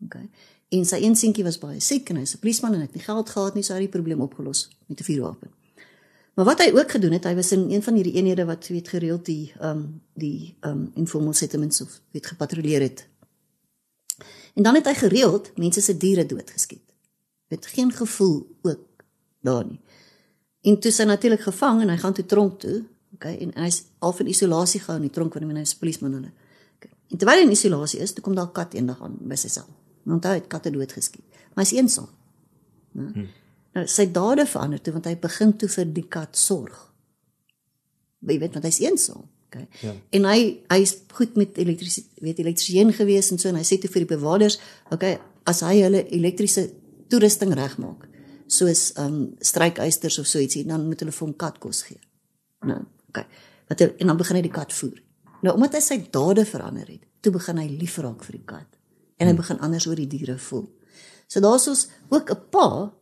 Okay. En sy een seentjie was baie siek en hy's 'n polisieman en hy het nie geld gehad nie, so hy het die probleem opgelos met 'n vuurwapen. Maar wat hy ook gedoen het, hy was in een van hierdie eenhede wat gereeld die informal settlements of gepatrolleer het. En dan het hy gereeld mense se diere doodgeskiet. Met geen gevoel ook daar nie. En toe is hy natuurlik gevang en hy gaan toe tronk toe, okay, en hy's half in isolasie gehou in die tronk want hy is polisieman hulle. Okay. En terwyl hy in isolasie is, toe kom daar 'n kat eendag aan by sy sel. Want hy het katte doodgeskiet. Maar hy's eensaam. Nou sy dade verander toe want hy begin toe vir die kat sorg. Jy weet want hy's eensaam. Okay. Ja. En hy's goed met elektriesien gewees en so en hy sê toe vir die bewakers, okay, as hy hulle elektriese toerusting regmaak, soos strykysters of so ietsie, dan moet hulle vir hom katkos gee. Nou, okay. En dan begin hy die kat voer. Nou omdat hy sy dade verander het, toe begin hy lief raak vir die kat. En hy begin anders oor die diere voel. So daar's ons ook 'n pa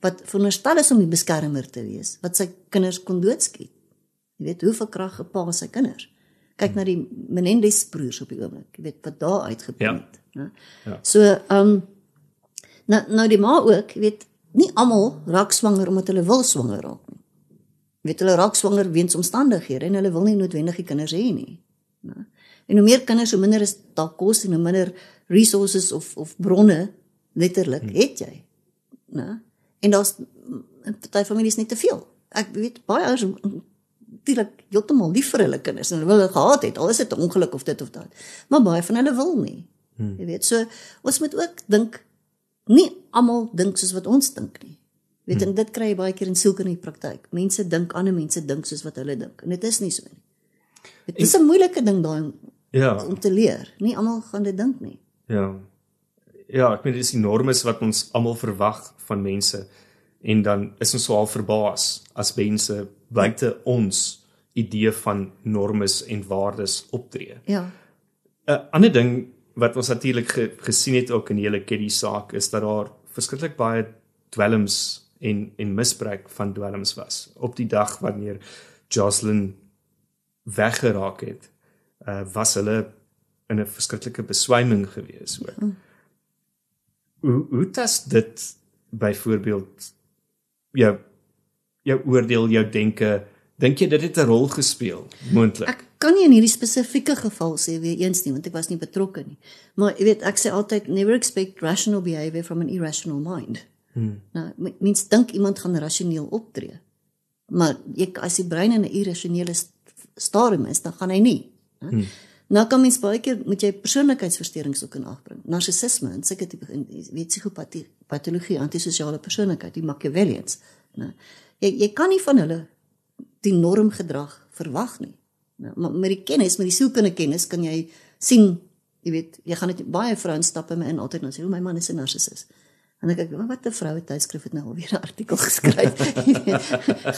wat veronderstel is om die beskermer te wees, wat sy kinders kon doodskiet. Jy weet, hoe verkrag 'n pa sy kinders? Kyk na die Menendez broers op die oomblik, jy weet, wat daar uitgekom het. Ja. So, nou die ma ook, jy weet, nie almal raak swanger omdat hulle wil swanger raak nie. Jy weet, hulle raak swanger weens omstandighede en hulle wil nie noodwendig die kinders hê nie. En hoe meer kinders, hoe minder is daar kos en hoe minder resources of bronne, letterlik, het jy. En daar's in party families net te veel. Ek weet, baie ouers natuurlik heeltemal lief vir hulle kinders en hulle wil hulle gehad het, al is dit 'n ongeluk of dit of dat. Maar baie van hulle wil nie. Jy weet, so ons moet ook dink, nie almal dink soos wat ons dink nie. Jy weet, en dit kry jy baie keer in sielkundige praktyk. Mense dink, ander mense dink soos wat hulle dink. En dit is nie so nie. Dit is 'n moeilike ding daai om te leer. Nie almal gaan dit dink nie. Ja, ek meen dit is die normes wat ons almal verwag van mense en dan is ons so al verbaas as mense buite ons idee van normes en waardes optree. Ja. 'n Ander ding wat ons natuurlik gesien het ook in die hele Keddy saak is dat daar verskriklik baie dwelms en misbruik van dwelms was. Op die dag wanneer Jocelyn weggeraak het, was hulle in 'n verskriklike beswyming gewees ook. Hoe tas dit byvoorbeeld jou oordeel, jou denke, dink jy dit het 'n rol gespeel, moontlik? Ek kan nie in hierdie spesifieke geval sê weer eens nie, want ek was nie betrokke nie. Maar jy weet, ek sê altyd, never expect rational behavior from an irrational mind. Nou, mens dink iemand gaan rasioneel optree. Maar as die brein in 'n irrasionele stadium is, dan gaan hy nie. Nou kan mens baie keer, moet jy persoonlikheidsversteurings ook in ag bring. Narcissisme en sulke tipe, weet psigopatologie, antisosiale persoonlikheid, die Machiavellians. Nou, jy kan nie van hulle die normgedrag verwag nie. Nou, maar met die kennis, met die sielkundige kennis, kan jy sien, jy weet, jy gaan dit baie vrouens stap in altyd en sê, my man is 'n narcissus. En dan kyk ek, wat 'n vroue tydskrif het nou alweer 'n artikel geskryf.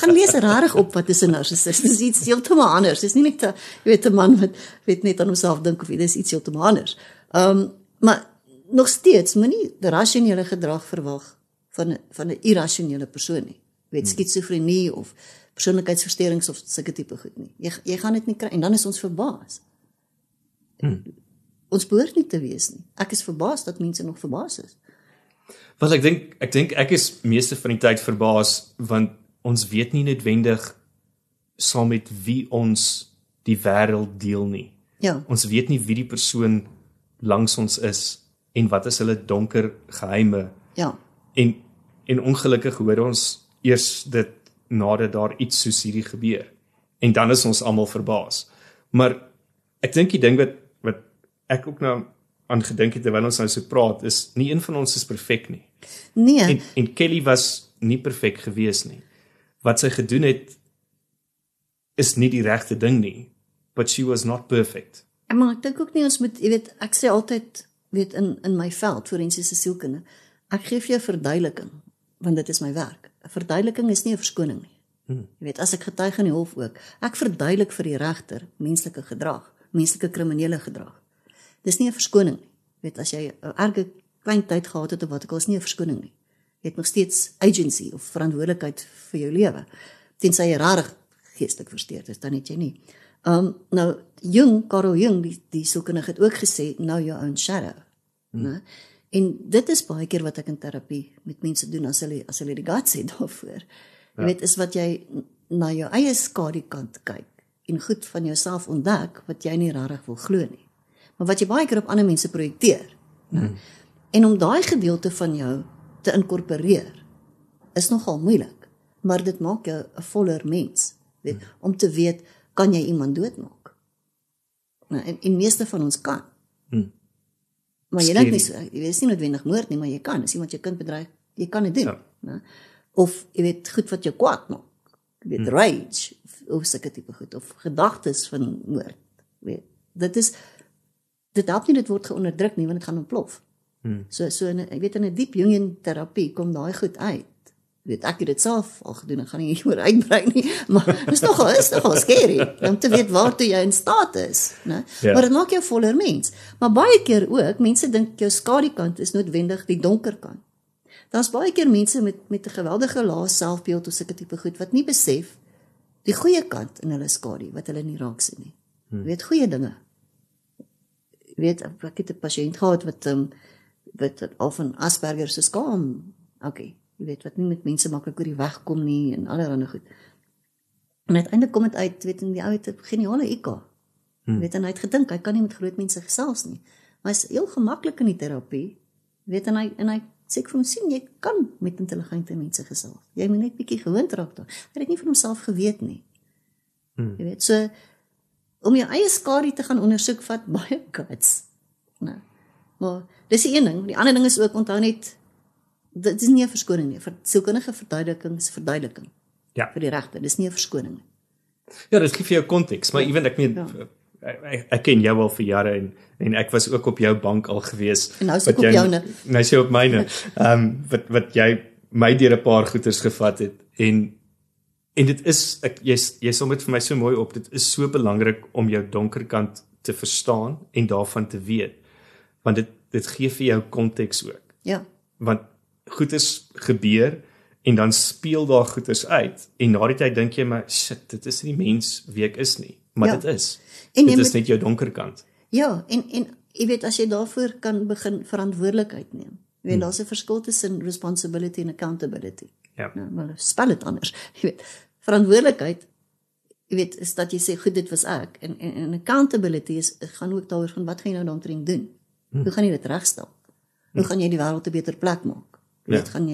Gaan lees rarig op wat is 'n narcissus. Dis iets heeltemal anders. Dis nie net 'n man wat net aan homself dink of dis iets heeltemal anders. Maar nog steeds moenie die rasionele gedrag verwag van 'n irrasionele persoon nie. Skizofrenie of persoonlikheidsversteurings of sulke tipe goed nie. Jy gaan dit nie kry en dan is ons verbaas. Ons behoort nie te wees nie. Ek is verbaas dat mense nog verbaas is. Wel ek dink ek is meeste van die tyd verbaas want ons weet nie noodwendig saam met wie ons die wêreld deel nie. Ja. Ons weet nie wie die persoon langs ons is en wat is hulle donker geheime. Ja. En ongelukkig hoor ons eers dit nadat daar iets soos hierdie gebeur. En dan is ons almal verbaas. Maar ek dink die ding wat ek ook nou aan gedink het terwyl ons nou so praat is nie een van ons is perfek nie. Nee. En Kelly was nie perfek gewees nie. Wat sy gedoen het is nie die regte ding nie, but she was not perfect. Maar ek dink ook nie ons moet, ek sê altyd, in my veld forensiese sielkunde, ek gee vir jou verduideliking, want dit is my werk. 'n Verduideliking is nie 'n verskoning nie. As ek getuig in die hof ook, ek verduidelik vir die regter menslike gedrag, menslike kriminele gedrag. Dis nie 'n verskoning nie. As jy 'n erge klein tyd gehad het of wat ek al, is nie 'n verskoning nie. Jy het nog steeds agency of verantwoordelikheid vir jou lewe. Tensy jy rarig geestelik versteurd is, dan het jy nie. Nou Carl Jung, die sielkundige het ook gesê, know your own shadow. Nee? En dit is baie keer wat ek in terapie met mense doen as hulle die guts het daarvoor. Jy is wat jy na jou eie skadukant kyk en goed van jouself ontdek wat jy nie regtig wil glo nie. Maar wat jy baie keer op ander mense projekteer. En om daai gedeelte van jou te inkorporeer is nogal moeilik, maar dit maak jou 'n voller mens, om te weet, kan jy iemand doodmaak? En meeste van ons kan. Maar jy dink nie, jy is nie noodwendig moord nie, maar jy kan, as iemand jou kind bedreig, jy kan dit doen. Ja. Of goed wat jou kwaad maak, rage, of sulke tipe goed, of gedagtes van moord. Dit help nie, dit word geonderdruk nie, want dit gaan ontplof. So in 'n diep Jungian terapie kom daai goed uit. Ek het dit self al gedoen, ek gaan nie hieroor uitbrei nie, maar dit is nogal scary, om te weet waartoe jy in staat is, né? Ja. Maar dit maak jou voller mens. Maar baie keer ook, mense dink jou skadukant is noodwendig die donker kant. Daar's baie keer mense met 'n geweldige lae selfbeeld of sulke tipe goed, wat nie besef die goeie kant in hulle skadu, wat hulle nie raak sien nie. Goeie dinge. Ek het 'n pasiënt gehad wat al van Asperger se skaam, wat nie met mense maklik oor die weg kom nie, en allerlei goed. En uiteindelik kom dit uit, en die ou het 'n geniale IQ. En hy het gedink, hy kan nie met groot mense gesels nie. Maar hy is heel gemaklik in die terapie, en hy sê ek vir hom, sien, jy kan met intelligente mense gesels. Jy moet net bietjie gewoond raak daar. Hy het nie van homself geweet nie. So, om jou eie skadu te gaan ondersoek, vat baie guts. Maar dis die een ding. Die ander ding is ook, onthou net, dit is nie 'n verskoning nie. Sielkundige verduideliking is verduideliking. Ja. Vir die regter, dis nie 'n verskoning nie. Ja, dit gee vir jou konteks, maar ek meen, ek ken jou al vir jare en ek was ook op jou bank al gewees. En nou is ek op joune. Nou is jy op myne. Wat jy my deur 'n paar goeters gevat het en dit is, jy som dit vir my so mooi op, dit is so belangrik om jou donker kant te verstaan en daarvan te weet, want dit gee vir jou konteks ook. Ja. Want goeters gebeur en dan speel daar goeters uit en na die tyd dink jy, maar shit, dit is nie mens wie ek is nie, maar dit is. En dit is net jou donker kant. Ja, en as jy daarvoor kan begin verantwoordelikheid neem. Daar's 'n verskil tussen responsibility en accountability. Ja. Maar spel dit anders. Verantwoordelikheid, is dat jy sê, goed, dit was ek. En accountability gaan ook daaroor van, wat gaan jy nou daaromtrent doen? Hoe gaan jy dit regstel? Hoe gaan jy die wêreld 'n beter plek maak? Gaan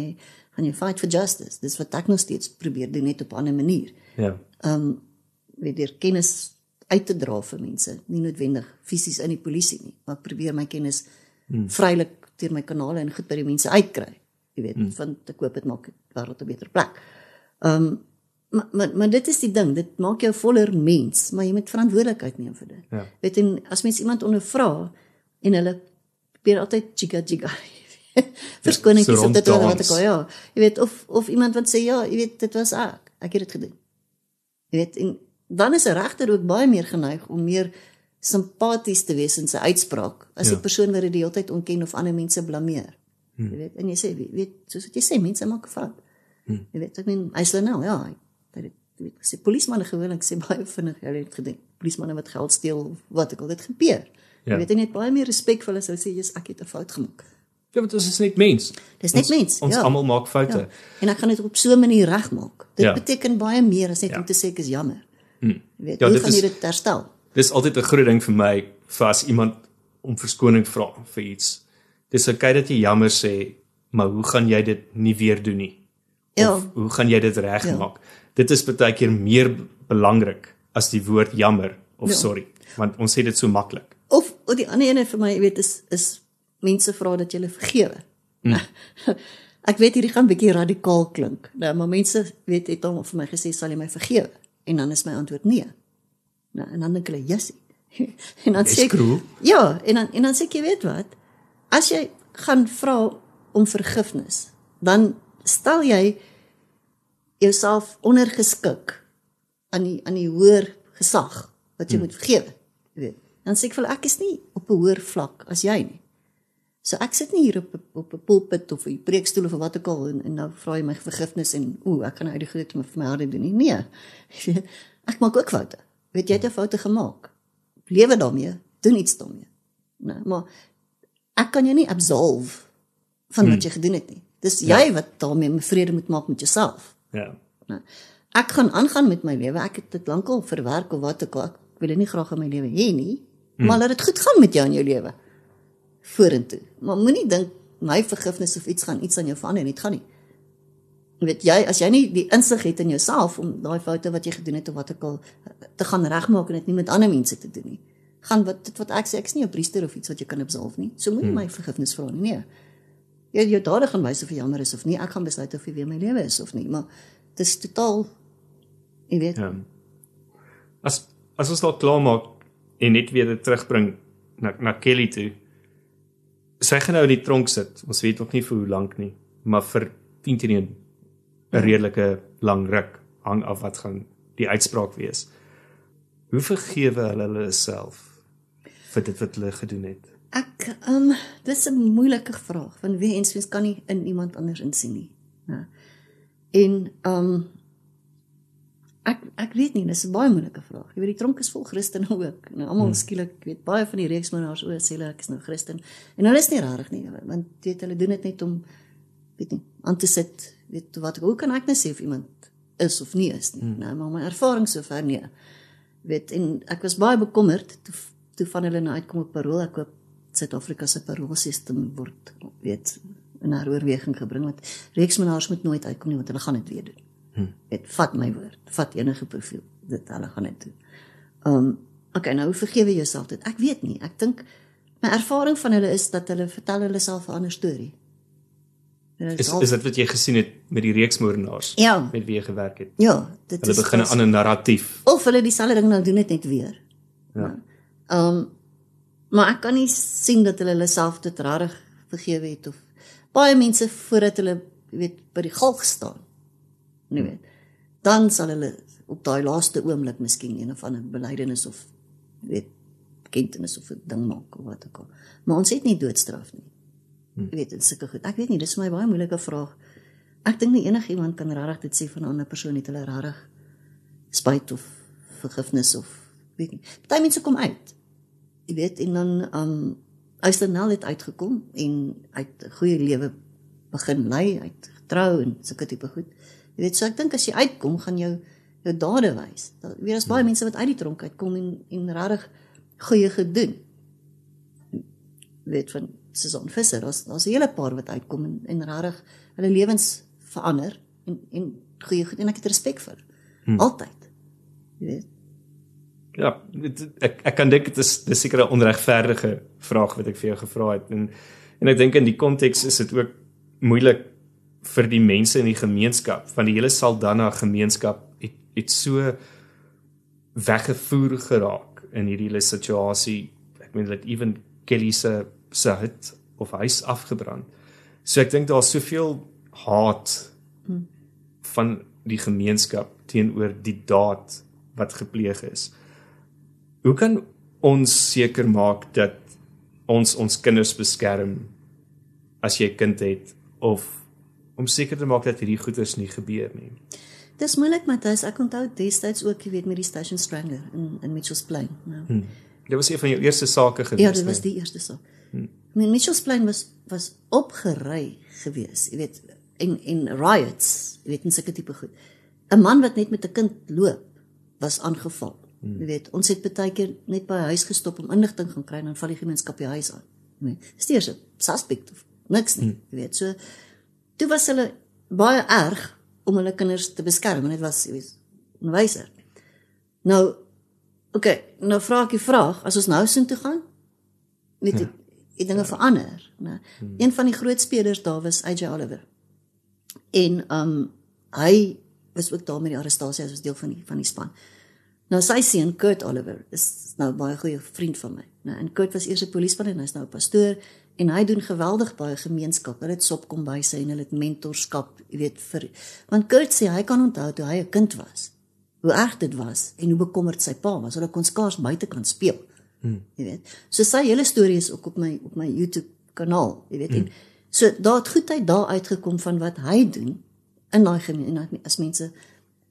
jy fight for justice? Dis wat ek nog steeds probeer doen, net op 'n ander manier. Ja. Deur kennis uit te dra vir mense, nie noodwendig fisies in die polisie nie, maar probeer my kennis vrylik deur my kanale en goed by die mense uitkry. Want ek hoop dit maak die wêreld 'n beter plek. Maar dit is die ding, dit maak jou voller mens, maar jy moet verantwoordelikheid neem vir dit. Ja. En as mens iemand ondervra en hulle probeer altyd jigga, Verskoningetjies so of dit wat ronddans. ek al, ja. Jy weet, of iemand wat sê, ja, jy weet, dit was ek het dit gedoen. Jy weet, en dan is 'n regter ook baie meer geneig om meer simpaties te wees in sy uitspraak, as die persoon wat dit die hele tyd ontken of ander mense blameer. Jy weet, en jy sê, jy weet, soos wat jy sê, mense maak 'n fout. Jy weet, ek meen, Eislernel, ja, hy het weet, gesê, polismanne gewoonlik sê baie vinnig, jy het dit gedoen. Polismanne wat geld steel, of wat ek al, dit gebeur. Jy weet, en jy het baie meer respek vir hulle, sou sê, yes, ek het 'n fout gemaak. Ja, want ons is net mens. Dis net mens, Ons ja. almal maak foute. Ja. En ek gaan dit op so 'n manier regmaak. Dit Ja. beteken baie meer as net om te sê ek is jammer. Jy weet, Ja, hoe dit gaan is- jy dit herstel? Dis altyd 'n groot ding vir my, vir as iemand om verskoning vra vir iets. Dis okay dat jy jammer sê, maar hoe gaan jy dit nie weer doen nie? Ja. Of hoe gaan jy dit regmaak? Dit is baie keer meer belangrik as die woord jammer of sorry, want ons sê dit so maklik. Of die ander ene vir my, jy weet, is mense vra dat jy hulle vergewe. Ek weet hierdie gaan bietjie radikaal klink. Nou, maar mense weet het hom vir my gesê, sal jy my vergewe? En dan is my antwoord nee. Nou, en dan dink hulle, "Jessie." En dan Dis sê ek, cruel. ja, en dan sê ek, jy weet wat? As jy gaan vra om vergifnis, dan stel jy jouself ondergeskik aan die hoër gesag wat jy moet vergewe, jy weet. Dan sê ek vir hulle, ek is nie op 'n hoër vlak as jy nie. So ek sit nie hier op 'n pulpit of 'n preekstoel of wat ook al en nou vra jy my vergifnis en ek gaan uit die groot vir my harde doen nie. Nee. Ek maak ook foute. Weet jy het 'n foute gemaak. Lewe daarmee, doen iets daarmee. Nou, maar ek kan jou nie absolve van wat jy gedoen het nie. Dis jy wat daarmee vrede moet maak met jouself. Ja. Nou, ek gaan aangaan met my lewe. Ek het dit lankal verwerk of wat ook al. Ek wil dit nie graag in my lewe hê nie, maar laat dit goed gaan met jou in jou lewe. Vorentoe. Maar moenie dink my vergifnis of iets gaan iets aan jou verander nie, dit gaan nie. Weet jy, as jy nie die insig het in jouself om daai foute wat jy gedoen het of wat ook al te gaan regmaak en dit nie met ander mense te doen nie. Gaan wat ek sê, ek is nie 'n priester of iets wat jy kan absolve nie. So moenie my vergifnis vra nie. Nee. Jy jou dade gaan wys of jy jammer is of nie. Ek gaan besluit of jy weer my lewe is of nie, maar dit is totaal, jy weet. Ja. As ons dalk klaar maak en net weer dit terugbring na Kelly toe. Sy gaan nou in die tronk sit. Ons weet nog nie vir hoe lank nie, maar vir 10 teen 1 'n redelike lang ruk, hang af wat gaan die uitspraak wees. Hoe vergewe hulle self vir dit wat hulle gedoen het? Ek dis 'n moeilike vraag, want wie eens kan nie in iemand anders insien nie. Ja. En ek weet nie, dis 'n baie moeilike vraag. Jy weet die tronk is vol Christene ook. Nou almal skielik, ek weet baie van die reeksmoordenaars sê hulle ek is nou Christen. En hulle is nie rarig nie, want weet hulle doen dit net om weet nie aan te sit, weet wat hoe kan ek nou sê of iemand is of nie is nie. Nou maar my ervaring sover nee. Weet en ek was baie bekommerd toe van hulle nou uitkom op parol. Ek hoop Suid-Afrika se paroolsisteem word weet in heroorweging gebring want reeksmoordenaars moet nooit uitkom nie want hulle gaan dit weer doen. Dit vat my woord, vat enige profiel, dit hulle gaan dit doen. Okay, nou hoe vergewe jy jouself dit? Ek weet nie, ek dink, my ervaring van hulle is dat hulle vertel hulle self 'n ander storie. Is dit wat jy gesien het met die reeksmoordenaars Ja. met wie jy gewerk het? Ja, dit Hulle is begin 'n ander narratief. of hulle dieselfde ding nou doen dit net weer. Ja. Maar ek kan nie sien dat hulle self dit rarig vergewe het of baie mense voordat hulle weet by die galg staan. Nie weet. Dan sal hulle op daai laaste oomblik miskien een of ander belydenis of weet bekentenis of 'n ding maak of wat ook al. Maar ons het nie doodstraf nie. Jy weet, dit is sulke goed. Ek weet nie, dis vir my baie moeilike vraag. Ek dink nie enigiemand kan rarig dit sê van 'n ander persoon het hulle rarig spyt of vergifnis of weet nie. Party mense kom uit. Jy weet, en dan Eislernel het uitgekom en uit 'n goeie lewe begin lei, uit getrou en sulke tipe goed. Jy weet, so ek dink as jy uitkom, gaan jou dade wys. Weer is baie mense wat uit die tronk uitkom en rarig goeie gedoen. Jy weet, van Susan Visser, daar's 'n hele paar wat uitkom en rarig hulle lewens verander en goeie goed en ek het respek vir. Altyd. Jy weet. Ja, ek kan dink dit is seker 'n onregverdige vraag wat ek vir jou gevra het en ek dink in die konteks is dit ook moeilik vir die mense in die gemeenskap, want die hele Saldanha gemeenskap het so weggevoer geraak in hierdie hele situasie. Ek meen dat even Kelly se hut of huis afgebrand. So ek dink daar's soveel haat van die gemeenskap teenoor die daad wat gepleeg is. Hoe kan ons seker maak dat ons kinders beskerm as jy 'n kind het, of om seker te maak dat hierdie goeders nie gebeur nie? Dis moeilik, Matthys. Ek onthou destyds ook, jy weet, met die Station Strangler in Mitchells Plain. Nou. Dit was een van jou eerste sake gewees. Ja, dit was die eerste saak. Mitchells Plain was opgerei gewees, jy weet, en riots, jy weet, en sulke tipe goed. 'n Man wat net met 'n kind loop, was aangeval. Jy weet, ons het baie keer net by 'n huis gestop om inligting gaan kry en dan val die gemeenskap die huis aan. Nee, dis nie eers 'n suspect of niks nie, jy weet. So toe was hulle baie erg om hulle kinders te beskerm, en dit was, jy weet, onderwyser. Nou, nou vra ek die vraag, as ons nou soontoe gaan, weet die dinge verander. Nou, een van die groot spelers daar was AJ Oliver. En hy was ook daar met die arrestasie, hy was deel van die span. Nou sy seun, Kurt Oliver, is nou baie goeie vriend van my. Nou, en Kurt was eers 'n polisieman en hy's nou 'n pastoor, en hy doen geweldig baie gemeenskap. Hulle het sopkombuise en hulle het mentorskap, jy weet, want Kurt sê hy kan onthou toe hy 'n kind was, hoe erg dit was en hoe bekommerd sy pa was. Hulle kon skaars buite kan speel. Jy weet. So sy hele storie is ook op my YouTube kanaal, jy weet. En so daar het goedheid daar uitgekom van wat hy doen in daai gemeenskap, as mense,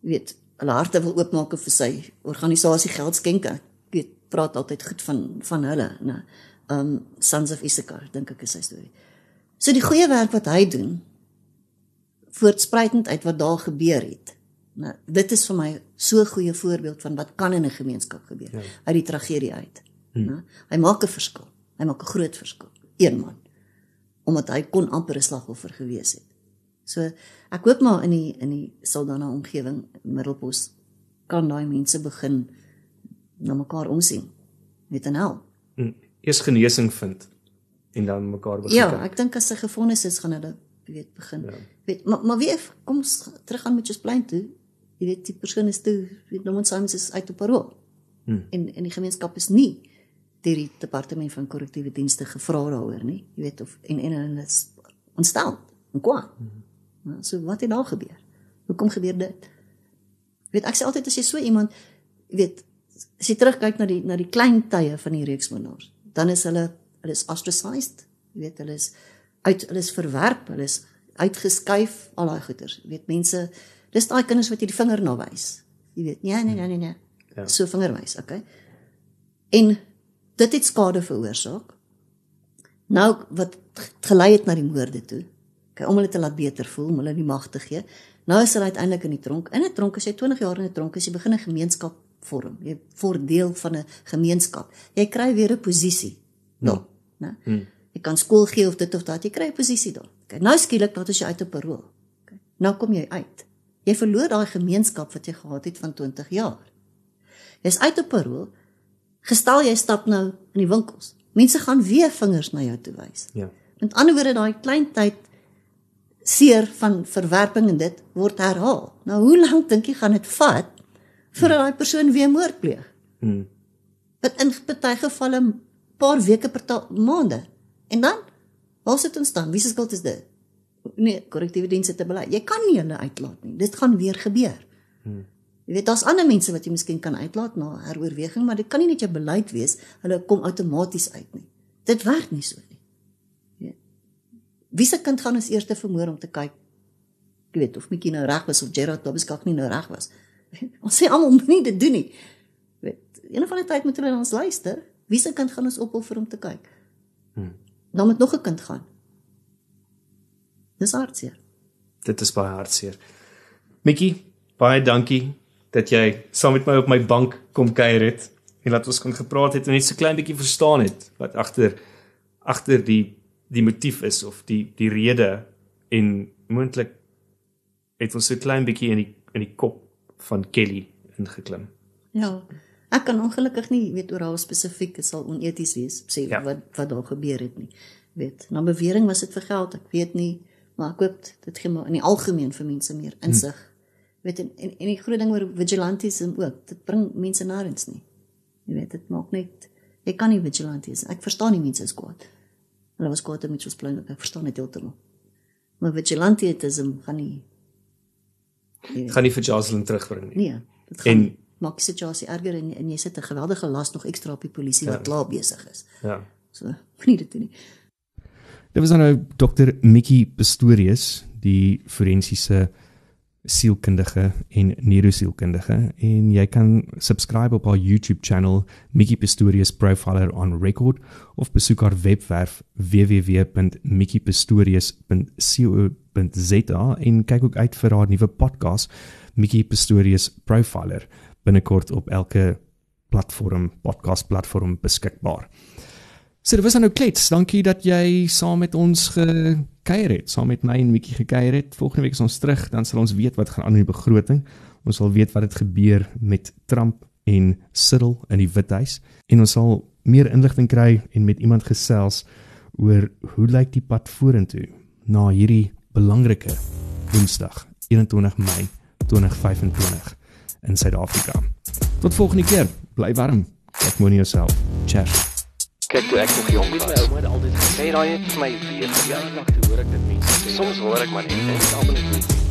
jy weet, hulle harte wil oopmaak vir sy organisasie geld skenk. Ek weet, praat altyd goed van hulle. Nou, Sons of Issachar, dink ek is sy storie. So die goeie werk wat hy doen, voortspruitend uit wat daar gebeur het. Nou, dit is vir my so 'n goeie voorbeeld van wat kan in 'n gemeenskap gebeur, uit die tragedie uit. Nou, hy maak 'n verskil, hy maak 'n groot verskil, een man, omdat hy kon amper 'n slagoffer gewees het. So, ek hoop maar in die Saldanha omgewing, Middelpos, kan daai mense begin na mekaar omsien, met 'n help. Eers genesing vind, en dan mekaar begin. Ja, ek dink as sy gefonnis is, gaan hulle, jy weet, begin. Ja. Weet, maar weer, kom ons terug aan Mitchells Plain toe, jy weet, die persoon is toe, Lamont Simons is uit op parol. En die gemeenskap is nie deur die departement van korrektiewe dienste gevra daaroor nie, jy weet, en hulle is ontstel en kwaad. So wat het daar gebeur? Hoekom gebeur dit? Weet, ek sê altyd, as jy so iemand, weet, as jy terugkyk na die klein tye van die reeksmoordenaars, dan is hulle is ostracized, jy weet, hulle is verwerp, hulle is uitgeskuif, al daai goeters. Jy weet, mense, dis daai kinders wat jy die vinger na wys. Jy weet, nee. Ja. So vinger wys, okay? En dit het skade veroorsaak. Nou, wat gelei het na die moorde toe, okay, om hulle te laat beter voel, om hulle die mag te gee. Nou is hulle uiteindelik in die tronk. In 'n tronk, as jy 20 jaar in 'n tronk is, jy begin 'n gemeenskap vorm. Jy word deel van 'n gemeenskap. Jy kry weer 'n posisie daar, né? Jy kan skool gee of dit of dat, jy kry 'n posisie daar. Okay, nou skielik dat as jy uit op parol. Okay, nou kom jy uit. Jy verloor daai gemeenskap wat jy gehad het van 20 jaar. Jy's uit op parol. Gestel jy stap nou in die winkels. Mense gaan weer vingers na jou toe wys. Ja. Met ander woorde, daai klein tyd seer van verwerping en dit word herhaal. Nou, hoe lank dink jy gaan dit vat voordat daai persoon weer moord pleeg? Wat in party gevalle 'n paar weke per maande. En dan, waar sit ons dan? Wie se skuld is dit? Nee, korrektiewe dienste te beleid. Jy kan nie hulle uitlaat nie. Dit gaan weer gebeur. Jy weet, daar's ander mense wat jy miskien kan uitlaat na heroorweging, maar dit kan nie net jou beleid wees, hulle kom outomaties uit nie. Dit werk nie so nie. Ja. Wie se kind gaan ons eers vermoor om te kyk, jy weet, of Mickey nou reg was, of Gerard Dobeskak nie nou reg was. Ons sê almal moet nie dit doen nie. Jy weet, een van die tyd moet hulle na ons luister. Wie se kind gaan ons opoffer om te kyk? Dan moet nog 'n kind gaan. Dis hartseer. Dit is baie hartseer. Mickey, baie dankie dat jy saam met my op my bank kom kuier het en laat ons kon gepraat het en net so klein bietjie verstaan het wat agter die motief is of die rede, en moontlik het ons so klein bietjie in die kop van Kelly ingeklim. Ja, ek kan ongelukkig nie weet oor haar spesifiek, dit sal oneties wees, sê wat daar gebeur het nie. Weet, na bewering was dit vir geld, ek weet nie, maar ek hoop dit gee maar in die algemeen vir mense meer insig. Weet, en die groot ding oor vigilantisme ook, dit bring mense nêrens nie. Jy weet, dit maak net, jy kan nie vigilanties, ek verstaan nie mense is kwaad. Hulle was kwaad met Mitchells Plain, ek verstaan dit heeltemal. Maar vigilantisme gaan nie. Gaan nie vir Jocelyn terugbring nie. Nee, dit gaan maak die situasie erger en jy sit 'n geweldige las nog ekstra op die polisie wat klaar besig is. Ja. So, nie dit doen nie. Dit was dan nou Dr. Mickey Pistorius, die forensiese sielkundige en neurosielkundige, en jy kan subscribe op haar YouTube channel Mickey Pistorius Profiler on Record of besoek haar webwerf www.mickeypistorius.co.za en kyk ook uit vir haar nuwe podcast Mickey Pistorius Profiler, binnekort op elke podcast platform beskikbaar. So, dit was dan nou klets. Dankie dat jy saam met ons gekuier het, saam met my en Mickey gekuier het. Volgende week is ons terug, dan sal ons weet wat gaan aan in die begroting. Ons sal weet wat het gebeur met Trump en Cyril in die Withuis. En ons sal meer inligting kry en met iemand gesels oor hoe lyk die pad vorentoe na hierdie belangrike Woensdag, 21 Mei 2025 in Suid-Afrika. Tot volgende keer, bly warm, kyk mooi na jouself. Cheers. Kyk, toe ek nog jong was, my ouma het altyd gesê, raai het vir my weer, ja, toe hoor ek dit mense sê. Soms hoor ek maar net, en dit is almal nie.